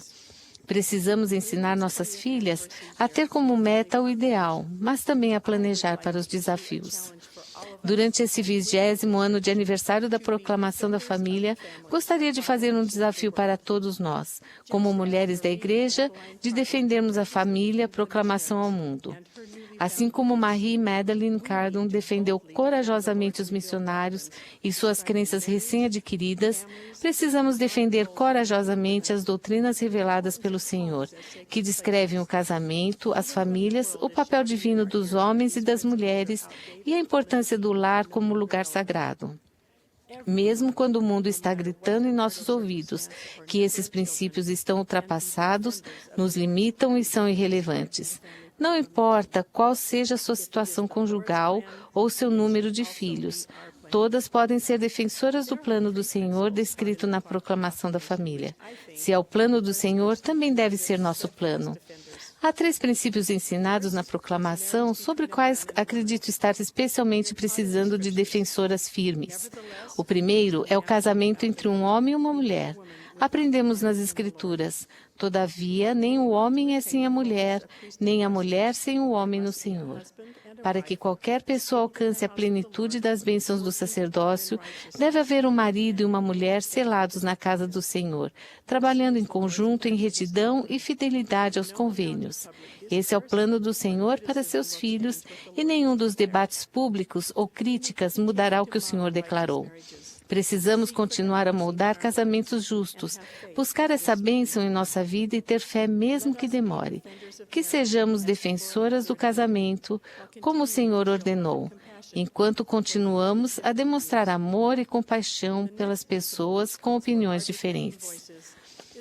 Precisamos ensinar nossas filhas a ter como meta o ideal, mas também a planejar para os desafios. Durante esse 20º ano de aniversário da Proclamação da Família, gostaria de fazer um desafio para todos nós, como mulheres da Igreja, de defendermos a família, a proclamação ao mundo. Assim como Marie Madeleine Cardon defendeu corajosamente os missionários e suas crenças recém-adquiridas, precisamos defender corajosamente as doutrinas reveladas pelo Senhor, que descrevem o casamento, as famílias, o papel divino dos homens e das mulheres e a importância do lar como lugar sagrado. Mesmo quando o mundo está gritando em nossos ouvidos que esses princípios estão ultrapassados, nos limitam e são irrelevantes. Não importa qual seja a sua situação conjugal ou seu número de filhos, todas podem ser defensoras do plano do Senhor descrito na proclamação da família. Se é o plano do Senhor, também deve ser nosso plano. Há 3 princípios ensinados na proclamação sobre quais acredito estar especialmente precisando de defensoras firmes. O primeiro é o casamento entre um homem e uma mulher. Aprendemos nas Escrituras: todavia, nem o homem é sem a mulher, nem a mulher sem o homem no Senhor. Para que qualquer pessoa alcance a plenitude das bênçãos do sacerdócio, deve haver um marido e uma mulher selados na casa do Senhor, trabalhando em conjunto em retidão e fidelidade aos convênios. Esse é o plano do Senhor para seus filhos, e nenhum dos debates públicos ou críticas mudará o que o Senhor declarou. Precisamos continuar a moldar casamentos justos, buscar essa bênção em nossa vida e ter fé mesmo que demore. Que sejamos defensoras do casamento, como o Senhor ordenou, enquanto continuamos a demonstrar amor e compaixão pelas pessoas com opiniões diferentes.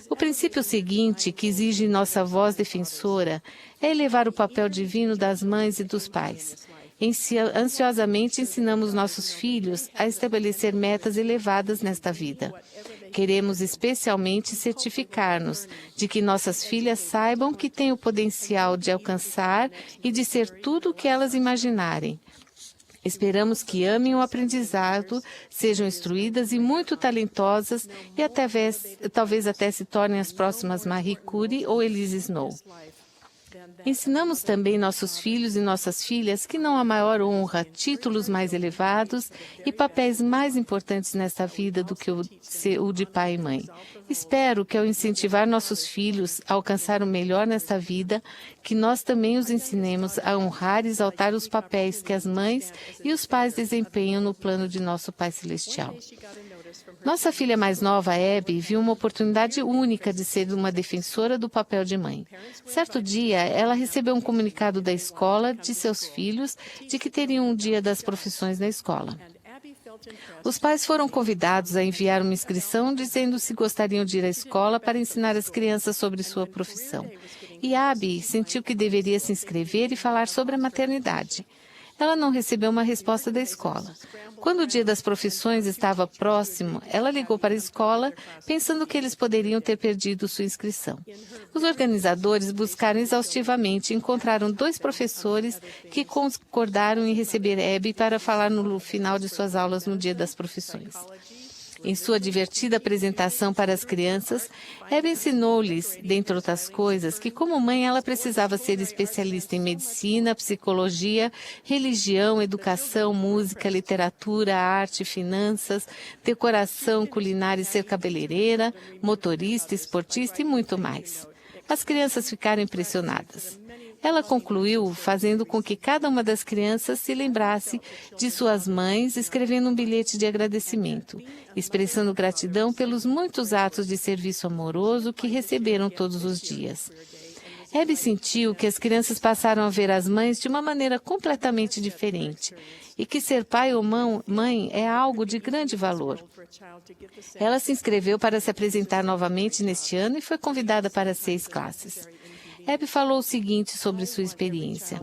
O princípio seguinte, que exige nossa voz defensora, é elevar o papel divino das mães e dos pais. Ansiosamente ensinamos nossos filhos a estabelecer metas elevadas nesta vida. Queremos especialmente certificar-nos de que nossas filhas saibam que têm o potencial de alcançar e de ser tudo o que elas imaginarem. Esperamos que amem o aprendizado, sejam instruídas e muito talentosas e talvez até se tornem as próximas Marie Curie ou Elise Snow. Ensinamos também nossos filhos e nossas filhas que não há maior honra, títulos mais elevados e papéis mais importantes nesta vida do que o de pai e mãe. Espero que ao incentivar nossos filhos a alcançar o melhor nesta vida, que nós também os ensinemos a honrar e exaltar os papéis que as mães e os pais desempenham no plano de nosso Pai Celestial. Nossa filha mais nova, Abby, viu uma oportunidade única de ser uma defensora do papel de mãe. Certo dia, ela recebeu um comunicado da escola de seus filhos de que teriam um dia das profissões na escola. Os pais foram convidados a enviar uma inscrição dizendo se gostariam de ir à escola para ensinar as crianças sobre sua profissão. E Abby sentiu que deveria se inscrever e falar sobre a maternidade. Ela não recebeu uma resposta da escola. Quando o dia das profissões estava próximo, ela ligou para a escola, pensando que eles poderiam ter perdido sua inscrição. Os organizadores buscaram exaustivamente e encontraram 2 professores que concordaram em receber Abby para falar no final de suas aulas no dia das profissões. Em sua divertida apresentação para as crianças, Abby ensinou-lhes, dentre outras coisas, que como mãe ela precisava ser especialista em medicina, psicologia, religião, educação, música, literatura, arte, finanças, decoração, culinária e ser cabeleireira, motorista, esportista e muito mais. As crianças ficaram impressionadas. Ela concluiu fazendo com que cada uma das crianças se lembrasse de suas mães, escrevendo um bilhete de agradecimento, expressando gratidão pelos muitos atos de serviço amoroso que receberam todos os dias. Abby sentiu que as crianças passaram a ver as mães de uma maneira completamente diferente e que ser pai ou mãe é algo de grande valor. Ela se inscreveu para se apresentar novamente neste ano e foi convidada para 6 classes. Abby falou o seguinte sobre sua experiência.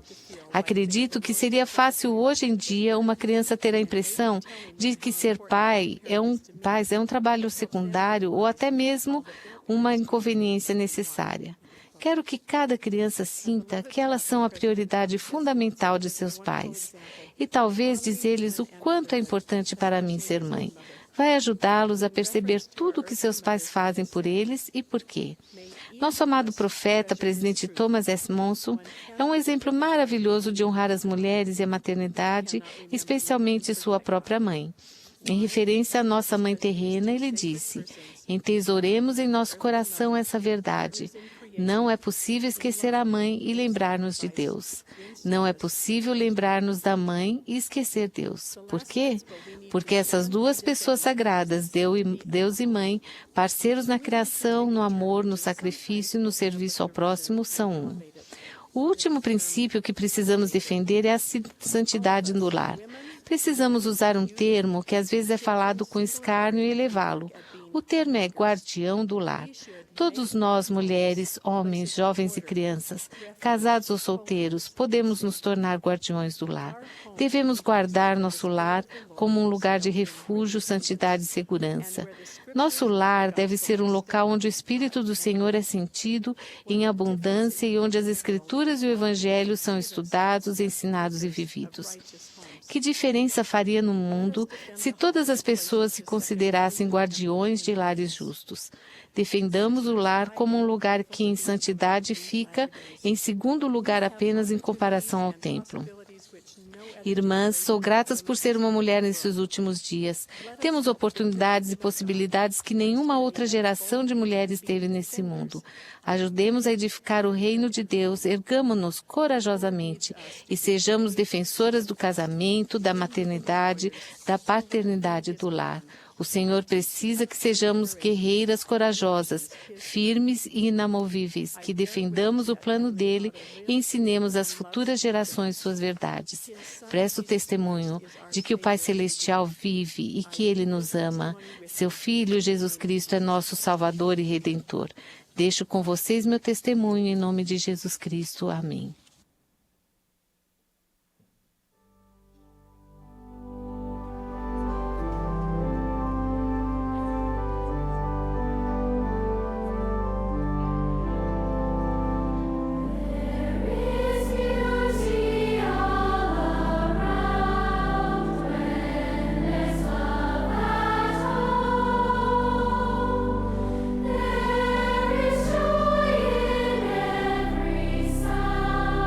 Acredito que seria fácil hoje em dia uma criança ter a impressão de que ser pai é um trabalho secundário ou até mesmo uma inconveniência necessária. Quero que cada criança sinta que elas são a prioridade fundamental de seus pais. E talvez dizer-lhes o quanto é importante para mim ser mãe. Vai ajudá-los a perceber tudo o que seus pais fazem por eles e por quê. Nosso amado profeta, presidente Thomas S. Monson, é um exemplo maravilhoso de honrar as mulheres e a maternidade, especialmente sua própria mãe. Em referência à nossa mãe terrena, ele disse: entesouremos em nosso coração essa verdade. Não é possível esquecer a mãe e lembrar-nos de Deus. Não é possível lembrar-nos da mãe e esquecer Deus. Por quê? Porque essas duas pessoas sagradas, Deus e Mãe, parceiros na criação, no amor, no sacrifício e no serviço ao próximo, são um. O último princípio que precisamos defender é a santidade no lar. Precisamos usar um termo que às vezes é falado com escárnio e elevá-lo. O termo é guardião do lar. Todos nós, mulheres, homens, jovens e crianças, casados ou solteiros, podemos nos tornar guardiões do lar. Devemos guardar nosso lar como um lugar de refúgio, santidade e segurança. Nosso lar deve ser um local onde o Espírito do Senhor é sentido em abundância e onde as Escrituras e o Evangelho são estudados, ensinados e vividos. Que diferença faria no mundo se todas as pessoas se considerassem guardiões de lares justos? Defendamos o lar como um lugar que em santidade fica em segundo lugar apenas em comparação ao templo. Irmãs, sou grata por ser uma mulher nesses últimos dias. Temos oportunidades e possibilidades que nenhuma outra geração de mulheres teve nesse mundo. Ajudemos a edificar o reino de Deus, ergamo-nos corajosamente e sejamos defensoras do casamento, da maternidade, da paternidade do lar. O Senhor precisa que sejamos guerreiras corajosas, firmes e inamovíveis, que defendamos o plano dele e ensinemos às futuras gerações suas verdades. Presto testemunho de que o Pai Celestial vive e que ele nos ama. Seu Filho, Jesus Cristo, é nosso Salvador e Redentor. Deixo com vocês meu testemunho em nome de Jesus Cristo. Amém.
There is joy in every sound.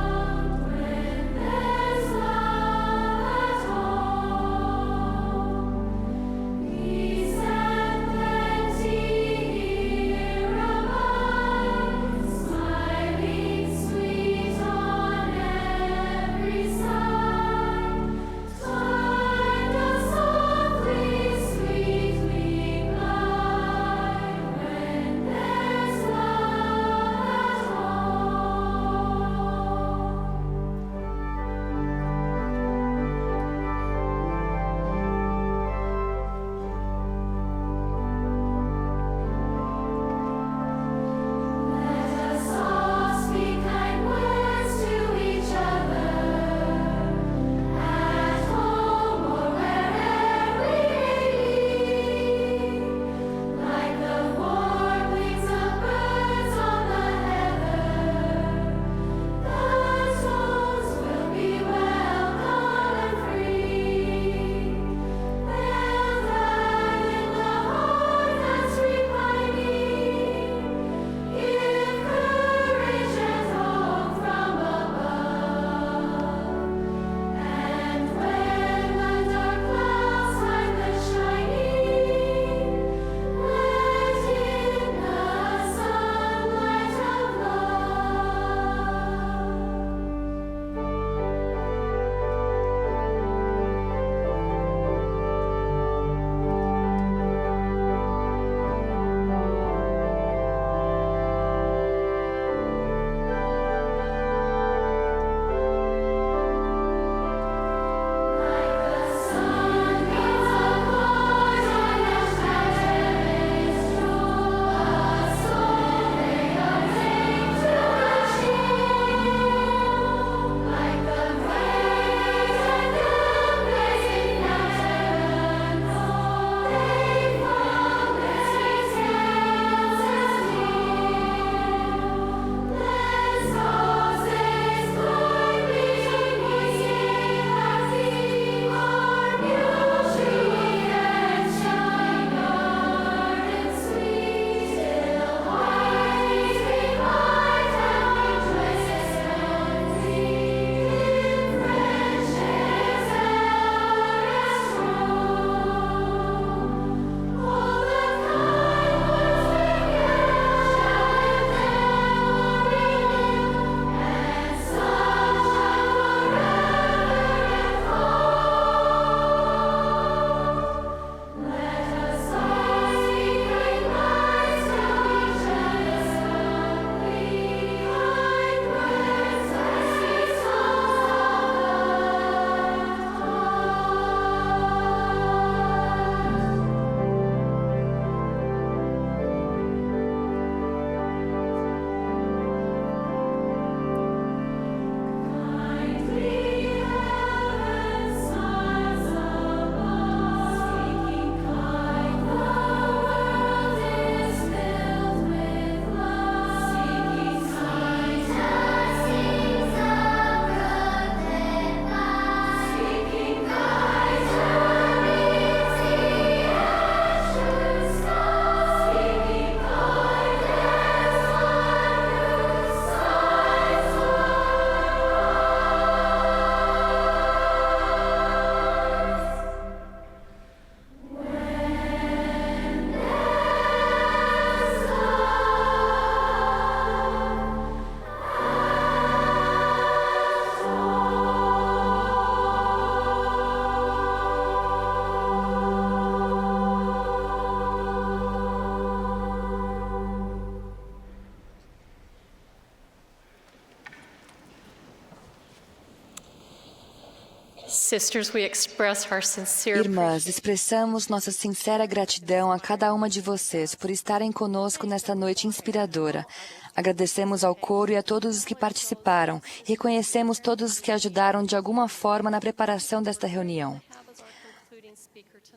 Sisters, we express our sincere
Irmãs, expressamos nossa sincera gratidão a cada uma de vocês por estarem conosco nesta noite inspiradora. Agradecemos ao coro e a todos os que participaram. Reconhecemos todos os que ajudaram de alguma forma na preparação desta reunião.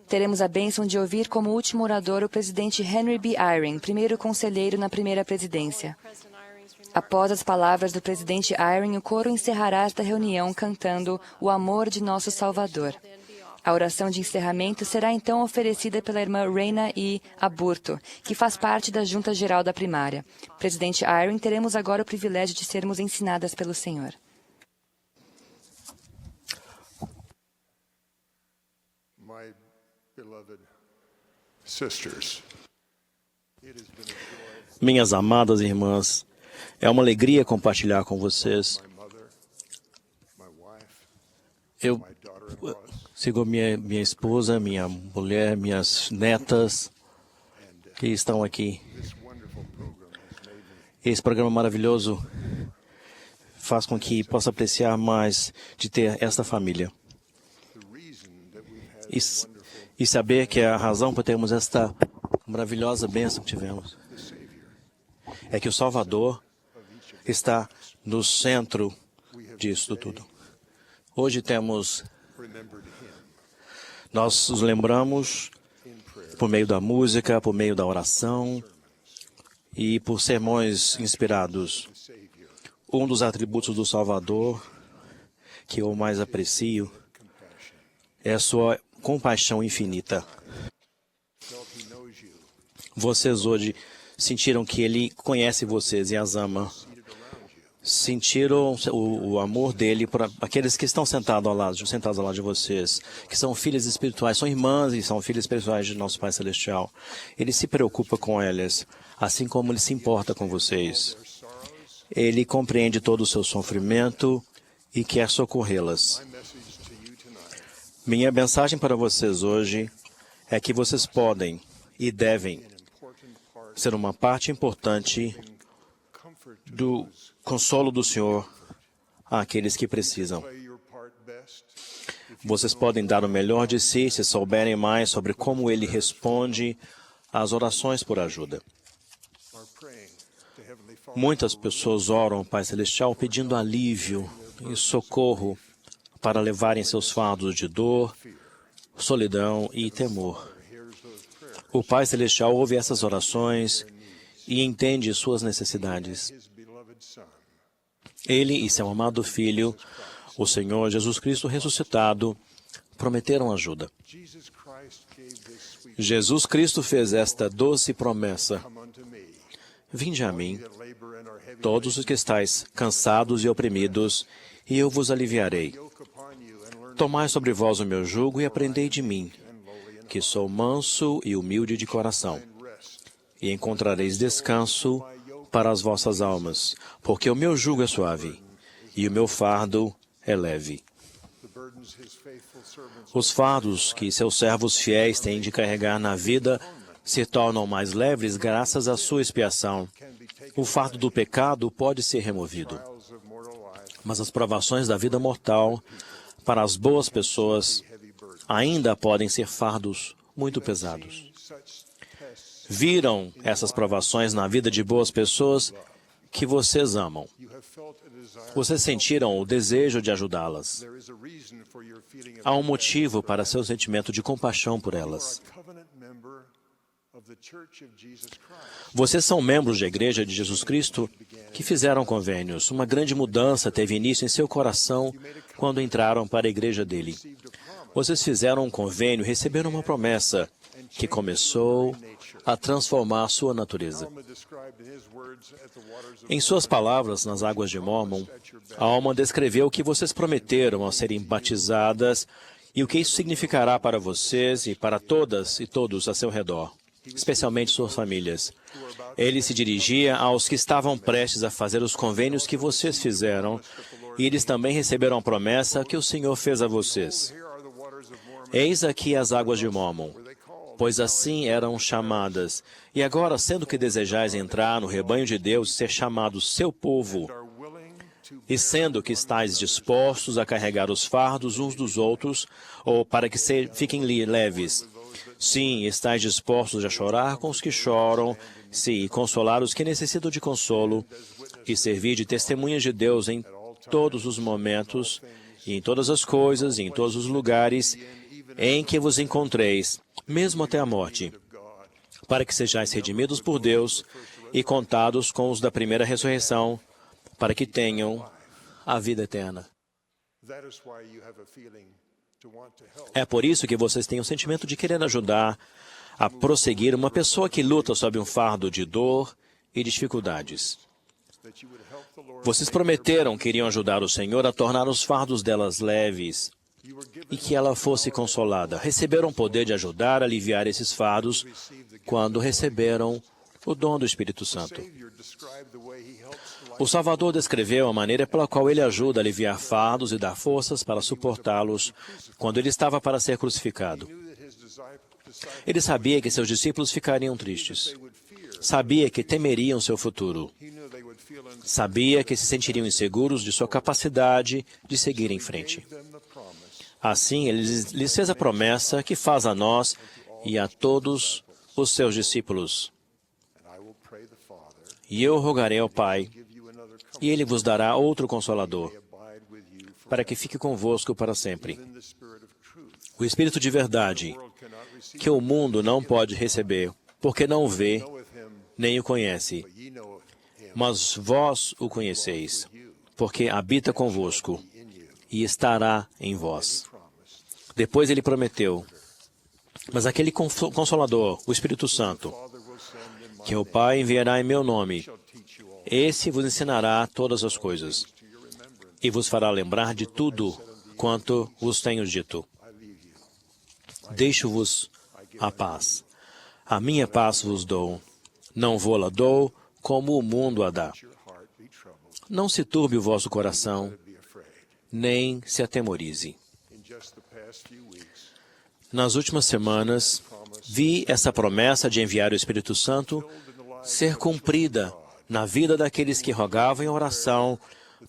Teremos a bênção de ouvir como último orador o presidente Henry B. Eyring, primeiro conselheiro na primeira presidência. Após as palavras do presidente Eyring, o coro encerrará esta reunião cantando O Amor de Nosso Salvador. A oração de encerramento será então oferecida pela irmã Reina E. Aburto, que faz parte da Junta Geral da Primária. Presidente Eyring, teremos agora o privilégio de sermos ensinadas pelo Senhor.
My beloved sisters,
Minhas amadas irmãs, é uma alegria compartilhar com vocês. Eu sigo minha esposa, minha mulher, minhas netas que estão aqui. Esse programa maravilhoso faz com que possa apreciar mais de ter esta família. E saber que a razão por termos esta maravilhosa bênção que tivemos é que o Salvador está no centro disso tudo. Hoje nós os lembramos por meio da música, por meio da oração e por sermões inspirados. Um dos atributos do Salvador que eu mais aprecio é a sua compaixão infinita. Vocês hoje sentiram que Ele conhece vocês e as ama. Sentiram o amor dele por aqueles que estão sentados ao lado de vocês, que são filhas espirituais, são irmãs e são filhas espirituais de nosso Pai Celestial. Ele se preocupa com elas, assim como Ele se importa com vocês. Ele compreende todo o seu sofrimento e quer socorrê-las. Minha mensagem para vocês hoje é que vocês podem e devem ser uma parte importante do consolo do Senhor àqueles que precisam. Vocês podem dar o melhor de si se souberem mais sobre como Ele responde às orações por ajuda. Muitas pessoas oram ao Pai Celestial pedindo alívio e socorro para levarem seus fardos de dor, solidão e temor. O Pai Celestial ouve essas orações e entende suas necessidades. Ele e seu amado Filho, o Senhor Jesus Cristo ressuscitado, prometeram ajuda. Jesus Cristo fez esta doce promessa: Vinde a mim, todos os que estáis cansados e oprimidos, e eu vos aliviarei. Tomai sobre vós o meu jugo e aprendei de mim, que sou manso e humilde de coração, e encontrareis descanso para as vossas almas, porque o meu jugo é suave e o meu fardo é leve. Os fardos que seus servos fiéis têm de carregar na vida se tornam mais leves graças à sua expiação. O fardo do pecado pode ser removido, mas as provações da vida mortal para as boas pessoas ainda podem ser fardos muito pesados. Viram essas provações na vida de boas pessoas que vocês amam. Vocês sentiram o desejo de ajudá-las. Há um motivo para seu sentimento de compaixão por elas. Vocês são membros da Igreja de Jesus Cristo que fizeram convênios. Uma grande mudança teve início em seu coração quando entraram para a igreja dele. Vocês fizeram um convênio e receberam uma promessa que começou a transformar a sua natureza. Em suas palavras nas águas de Mórmon, a Alma descreveu o que vocês prometeram ao serem batizadas e o que isso significará para vocês e para todas e todos a seu redor, especialmente suas famílias. Ele se dirigia aos que estavam prestes a fazer os convênios que vocês fizeram, e eles também receberam a promessa que o Senhor fez a vocês. Eis aqui as águas de Mórmon, pois assim eram chamadas. E agora, sendo que desejais entrar no rebanho de Deus e ser chamados seu povo, E sendo que estáis dispostos a carregar os fardos uns dos outros, ou para que fiquem leves. Sim, estáis dispostos a chorar com os que choram, sim, e consolar os que necessitam de consolo, e servir de testemunhas de Deus em todos os momentos, e em todas as coisas, e em todos os lugares em que vos encontreis, mesmo até a morte, para que sejais redimidos por Deus e contados com os da primeira ressurreição, para que tenham a vida eterna. É por isso que vocês têm o sentimento de querer ajudar a prosseguir uma pessoa que luta sob um fardo de dor e dificuldades. Vocês prometeram que iriam ajudar o Senhor a tornar os fardos delas leves e que ela fosse consolada. Receberam o poder de ajudar a aliviar esses fardos quando receberam o dom do Espírito Santo. O Salvador descreveu a maneira pela qual ele ajuda a aliviar fardos e dá forças para suportá-los quando ele estava para ser crucificado. Ele sabia que seus discípulos ficariam tristes. Sabia que temeriam seu futuro. Sabia que se sentiriam inseguros de sua capacidade de seguir em frente. Assim, ele lhes fez a promessa que faz a nós e a todos os seus discípulos. E eu rogarei ao Pai, e Ele vos dará outro Consolador, para que fique convosco para sempre. O Espírito de verdade, que o mundo não pode receber, porque não o vê, nem o conhece. Mas vós o conheceis, porque habita convosco e estará em vós. Depois ele prometeu, mas aquele Consolador, o Espírito Santo, que o Pai enviará em meu nome, esse vos ensinará todas as coisas e vos fará lembrar de tudo quanto vos tenho dito. Deixo-vos a paz. A minha paz vos dou. Não vou-la dou como o mundo a dá. Não se turbe o vosso coração, nem se atemorize. Nas últimas semanas, vi essa promessa de enviar o Espírito Santo ser cumprida na vida daqueles que rogavam em oração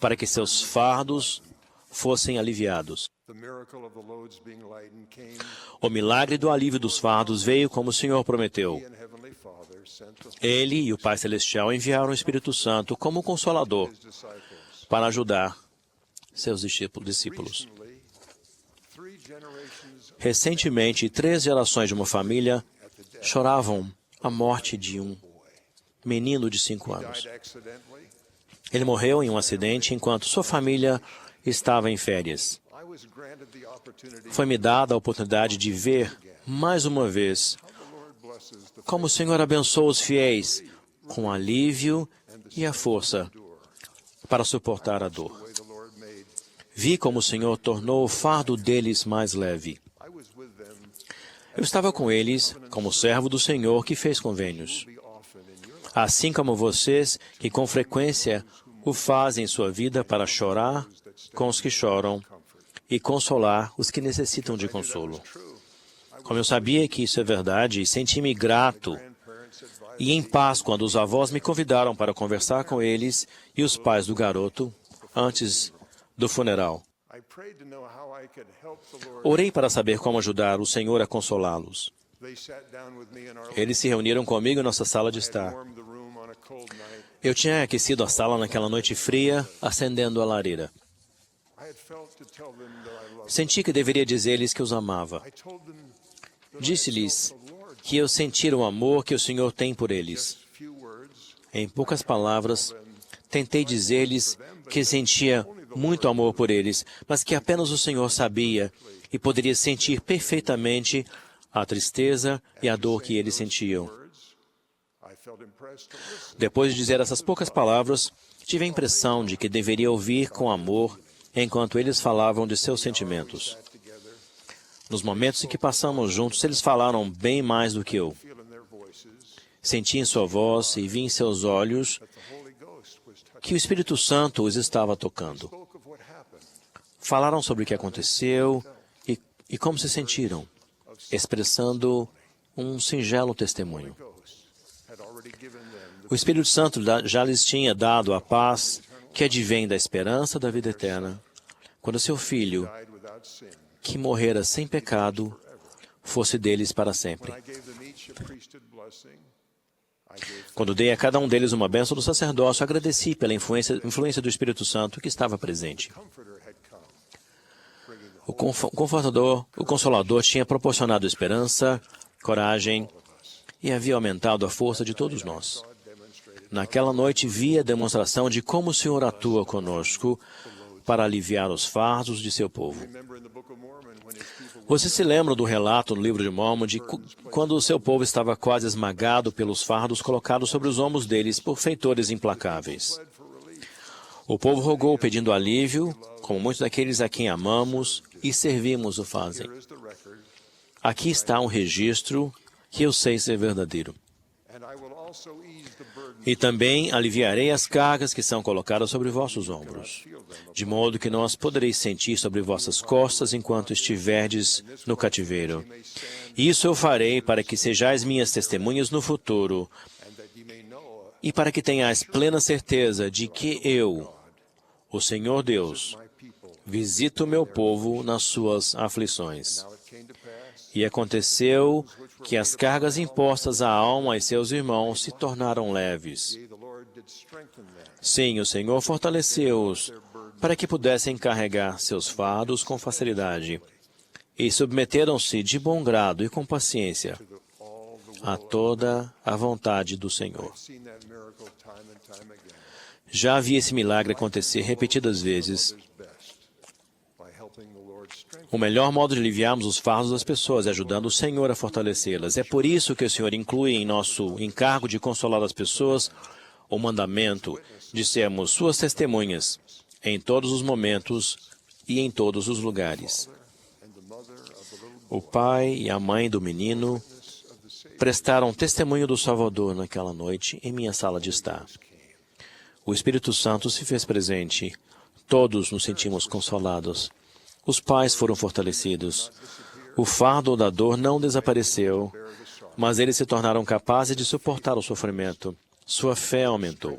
para que seus fardos fossem aliviados. O milagre do alívio dos fardos veio como o Senhor prometeu. Ele e o Pai Celestial enviaram o Espírito Santo como Consolador para ajudar seus discípulos. Recentemente, 3 gerações de uma família choravam a morte de um menino de 5 anos. Ele morreu em um acidente enquanto sua família estava em férias. Foi-me dada a oportunidade de ver, mais uma vez, como o Senhor abençoa os fiéis com alívio e a força para suportar a dor. Vi como o Senhor tornou o fardo deles mais leve. Eu estava com eles como servo do Senhor que fez convênios. Assim como vocês, que com frequência o fazem em sua vida para chorar com os que choram e consolar os que necessitam de consolo. Como eu sabia que isso é verdade, senti-me grato e em paz quando os avós me convidaram para conversar com eles e os pais do garoto antes do funeral. Orei para saber como ajudar o Senhor a consolá-los. Eles se reuniram comigo em nossa sala de estar. Eu tinha aquecido a sala naquela noite fria, acendendo a lareira. Senti que deveria dizer-lhes que os amava. Disse-lhes que eu sentia o amor que o Senhor tem por eles. Em poucas palavras, tentei dizer-lhes que sentia muito amor por eles, mas que apenas o Senhor sabia e poderia sentir perfeitamente a tristeza e a dor que eles sentiam. Depois de dizer essas poucas palavras, tive a impressão de que deveria ouvir com amor enquanto eles falavam de seus sentimentos. Nos momentos em que passamos juntos, eles falaram bem mais do que eu. Senti em sua voz e vi em seus olhos que o Espírito Santo os estava tocando. Falaram sobre o que aconteceu e como se sentiram, expressando um singelo testemunho. O Espírito Santo já lhes tinha dado a paz que advém da esperança da vida eterna, quando seu filho, que morrera sem pecado, fosse deles para sempre. Quando dei a cada um deles uma bênção do sacerdócio, agradeci pela influência do Espírito Santo que estava presente. O Consolador tinha proporcionado esperança, coragem e havia aumentado a força de todos nós. Naquela noite vi a demonstração de como o Senhor atua conosco para aliviar os fardos de seu povo. Você se lembra do relato no livro de Mórmon de quando o seu povo estava quase esmagado pelos fardos colocados sobre os ombros deles por feitores implacáveis. O povo rogou pedindo alívio, como muitos daqueles a quem amamos e servimos o fazem. Aqui está um registro que eu sei ser verdadeiro. E também aliviarei as cargas que são colocadas sobre vossos ombros, de modo que não as podereis sentir sobre vossas costas enquanto estiverdes no cativeiro. Isso eu farei para que sejais minhas testemunhas no futuro e para que tenhais plena certeza de que eu, o Senhor Deus, visito o meu povo nas suas aflições. E aconteceu que as cargas impostas a Arão e seus irmãos se tornaram leves. Sim, o Senhor fortaleceu-os para que pudessem carregar seus fardos com facilidade. E submeteram-se de bom grado e com paciência a toda a vontade do Senhor. Já vi esse milagre acontecer repetidas vezes. O melhor modo de aliviarmos os fardos das pessoas é ajudando o Senhor a fortalecê-las. É por isso que o Senhor inclui em nosso encargo de consolar as pessoas o mandamento de sermos suas testemunhas em todos os momentos e em todos os lugares. O pai e a mãe do menino prestaram testemunho do Salvador naquela noite em minha sala de estar. O Espírito Santo se fez presente. Todos nos sentimos consolados. Os pais foram fortalecidos. O fardo da dor não desapareceu, mas eles se tornaram capazes de suportar o sofrimento. Sua fé aumentou.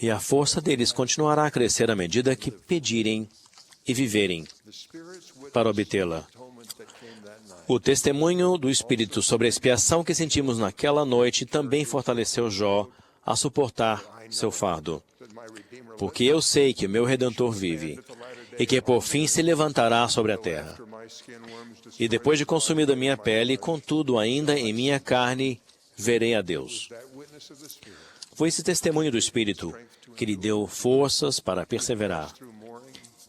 E a força deles continuará a crescer à medida que pedirem e viverem para obtê-la. O testemunho do Espírito sobre a expiação que sentimos naquela noite também fortaleceu Jó a suportar seu fardo. Porque eu sei que o meu Redentor vive, e que por fim se levantará sobre a terra. E depois de consumida minha pele, contudo ainda em minha carne, verei a Deus. Foi esse testemunho do Espírito que lhe deu forças para perseverar.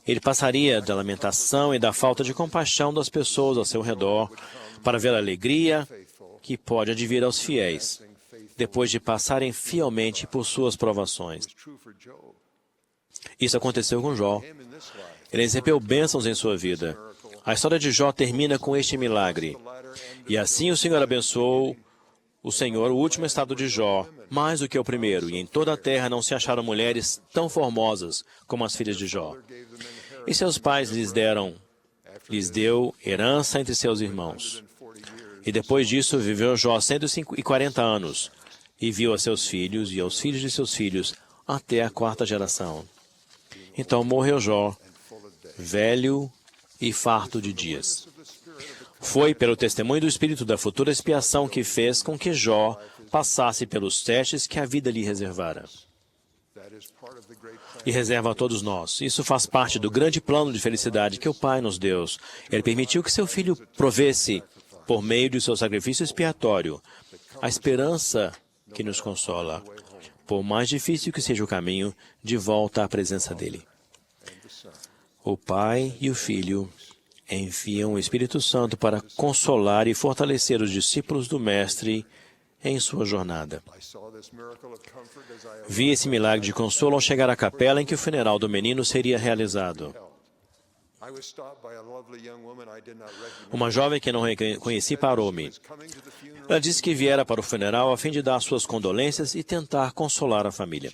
Ele passaria da lamentação e da falta de compaixão das pessoas ao seu redor para ver a alegria que pode advir aos fiéis, depois de passarem fielmente por suas provações. Isso aconteceu com Jó. Ele recebeu bênçãos em sua vida. A história de Jó termina com este milagre. E assim o Senhor abençoou o último estado de Jó, mais do que o primeiro, e em toda a terra não se acharam mulheres tão formosas como as filhas de Jó. E seus pais lhes deu herança entre seus irmãos. E depois disso viveu Jó 140 anos, e viu a seus filhos e aos filhos de seus filhos até a 4ª geração. Então morreu Jó, velho e farto de dias. Foi pelo testemunho do Espírito da futura expiação que fez com que Jó passasse pelos testes que a vida lhe reservara. E reserva a todos nós. Isso faz parte do grande plano de felicidade que o Pai nos deu. Ele permitiu que seu Filho provesse, por meio de seu sacrifício expiatório, a esperança que nos consola, por mais difícil que seja o caminho de volta à presença dele. O Pai e o Filho enviam o Espírito Santo para consolar e fortalecer os discípulos do Mestre em sua jornada. Vi esse milagre de consolo ao chegar à capela em que o funeral do menino seria realizado. Uma jovem que não reconheci parou-me. Ela disse que viera para o funeral a fim de dar suas condolências e tentar consolar a família.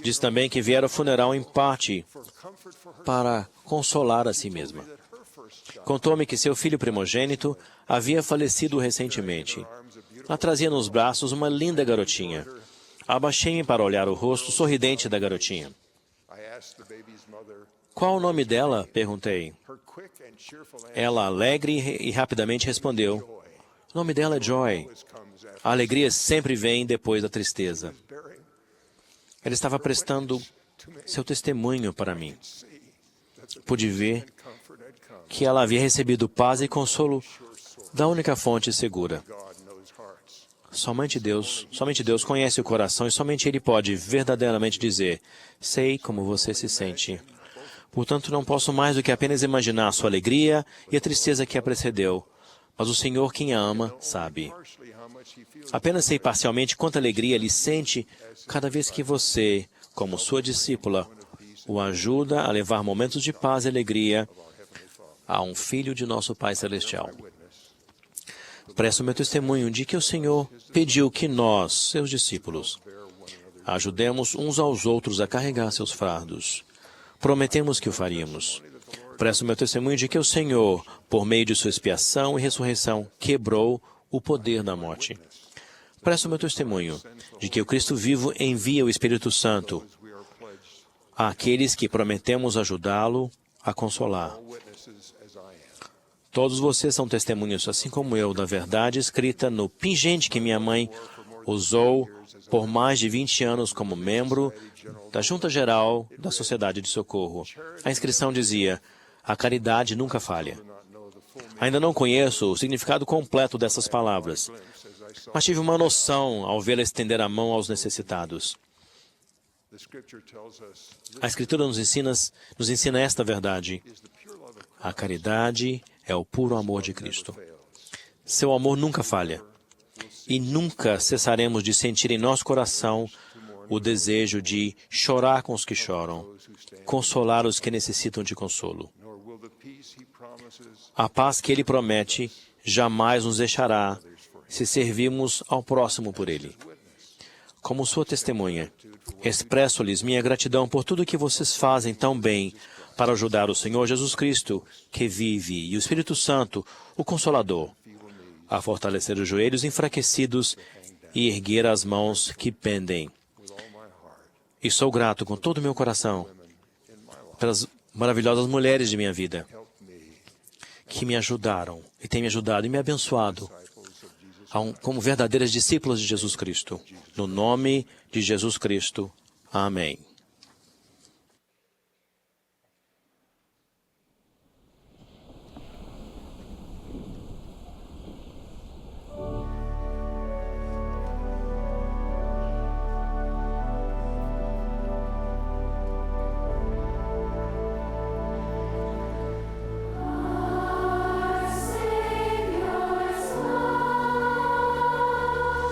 Disse também que viera ao funeral em parte para consolar a si mesma. Contou-me que seu filho primogênito havia falecido recentemente. Ela trazia nos braços uma linda garotinha. Abaixei-me para olhar o rosto sorridente da garotinha. Qual o nome dela? Perguntei. Ela, alegre e rapidamente respondeu. O nome dela é Joy. A alegria sempre vem depois da tristeza. Ela estava prestando seu testemunho para mim. Pude ver que ela havia recebido paz e consolo da única fonte segura. Somente Deus conhece o coração e somente Ele pode verdadeiramente dizer: sei como você se sente. Portanto, não posso mais do que apenas imaginar a sua alegria e a tristeza que a precedeu. Mas o Senhor, quem a ama, sabe. Apenas sei parcialmente quanta alegria Ele sente cada vez que você, como sua discípula, o ajuda a levar momentos de paz e alegria a um filho de nosso Pai Celestial. Presto meu testemunho de que o Senhor pediu que nós, seus discípulos, ajudemos uns aos outros a carregar seus fardos. Prometemos que o faríamos. Presto meu testemunho de que o Senhor, por meio de sua expiação e ressurreição, quebrou o poder da morte. Presto meu testemunho de que o Cristo vivo envia o Espírito Santo àqueles que prometemos ajudá-lo a consolar. Todos vocês são testemunhas, assim como eu, da verdade escrita no pingente que minha mãe usou por mais de 20 anos como membro da Junta Geral da Sociedade de Socorro. A inscrição dizia: a caridade nunca falha. Ainda não conheço o significado completo dessas palavras, mas tive uma noção ao vê-la estender a mão aos necessitados. A Escritura nos ensina esta verdade. A caridade é o puro amor de Cristo. Seu amor nunca falha. E nunca cessaremos de sentir em nosso coração o desejo de chorar com os que choram, consolar os que necessitam de consolo. A paz que Ele promete jamais nos deixará se servirmos ao próximo por Ele. Como sua testemunha, expresso-lhes minha gratidão por tudo que vocês fazem tão bem para ajudar o Senhor Jesus Cristo, que vive, e o Espírito Santo, o Consolador, a fortalecer os joelhos enfraquecidos e erguer as mãos que pendem. E sou grato com todo o meu coração pelas maravilhosas mulheres de minha vida, que me ajudaram e têm me ajudado e me abençoado como verdadeiras discípulas de Jesus Cristo. No nome de Jesus Cristo. Amém.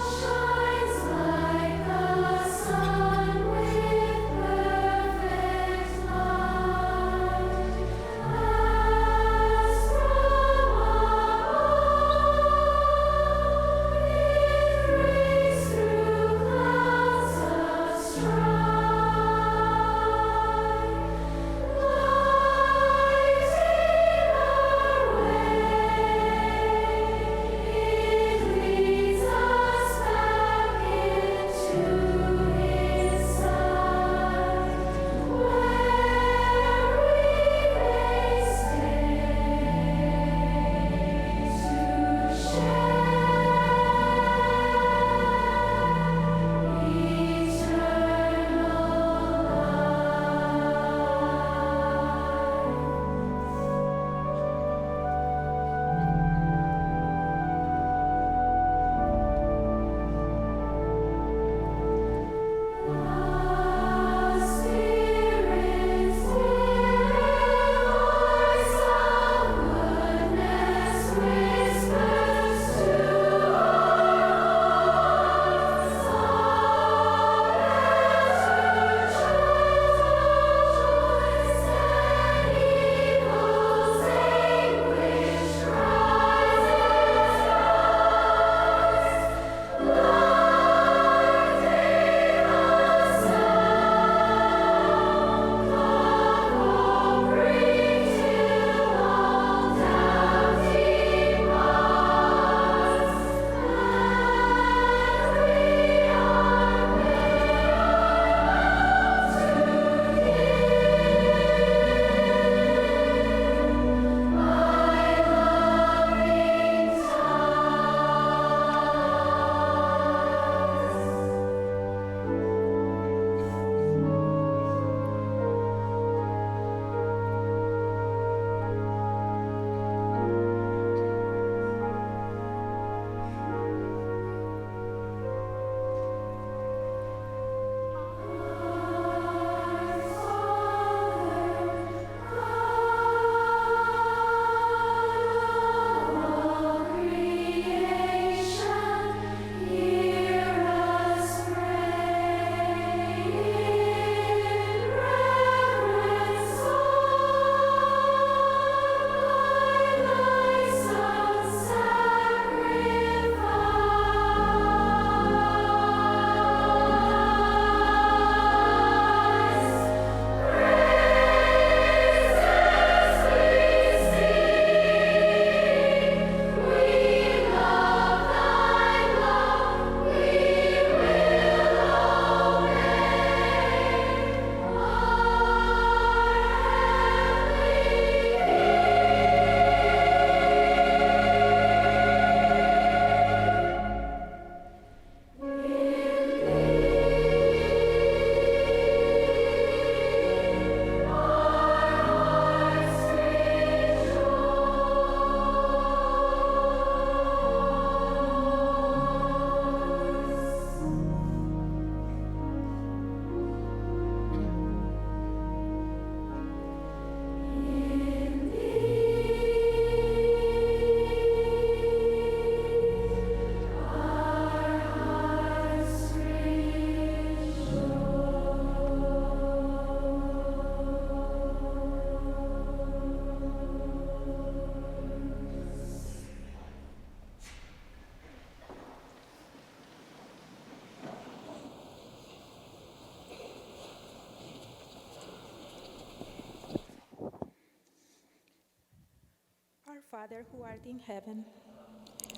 Shines like the sun with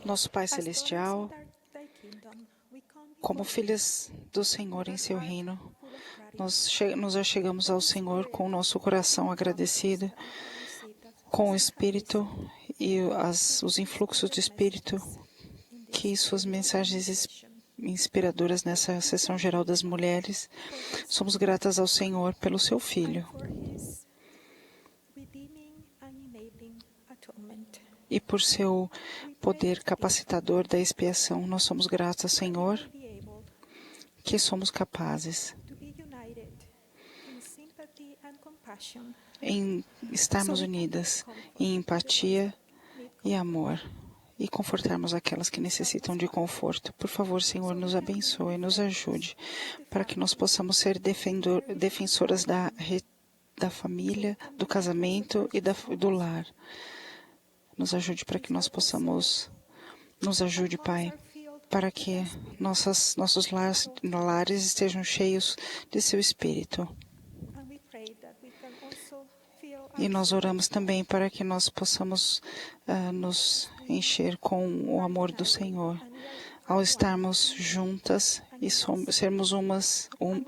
Nosso Pai Celestial, como filhas do Senhor em seu reino, nos achegamos ao Senhor com o nosso coração agradecido, com o Espírito e os influxos de Espírito que suas mensagens inspiradoras nessa sessão geral das mulheres. Somos gratas ao Senhor pelo seu Filho e por seu poder capacitador da expiação. Nós somos gratos, Senhor, que somos capazes em estarmos unidas em empatia e amor e confortarmos aquelas que necessitam de conforto. Por favor, Senhor, nos abençoe, nos ajude para que nós possamos ser defensoras da família, do casamento e do lar. Nos ajude para que nós possamos, nos ajude, Pai, para que nossos lares estejam cheios de seu Espírito. E nós oramos também para que nós possamos nos encher com o amor do Senhor, ao estarmos juntas e sermos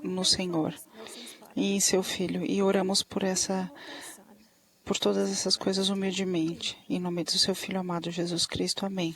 no Senhor e em seu Filho. E oramos por todas essas coisas humildemente, em nome do seu Filho amado Jesus Cristo. Amém.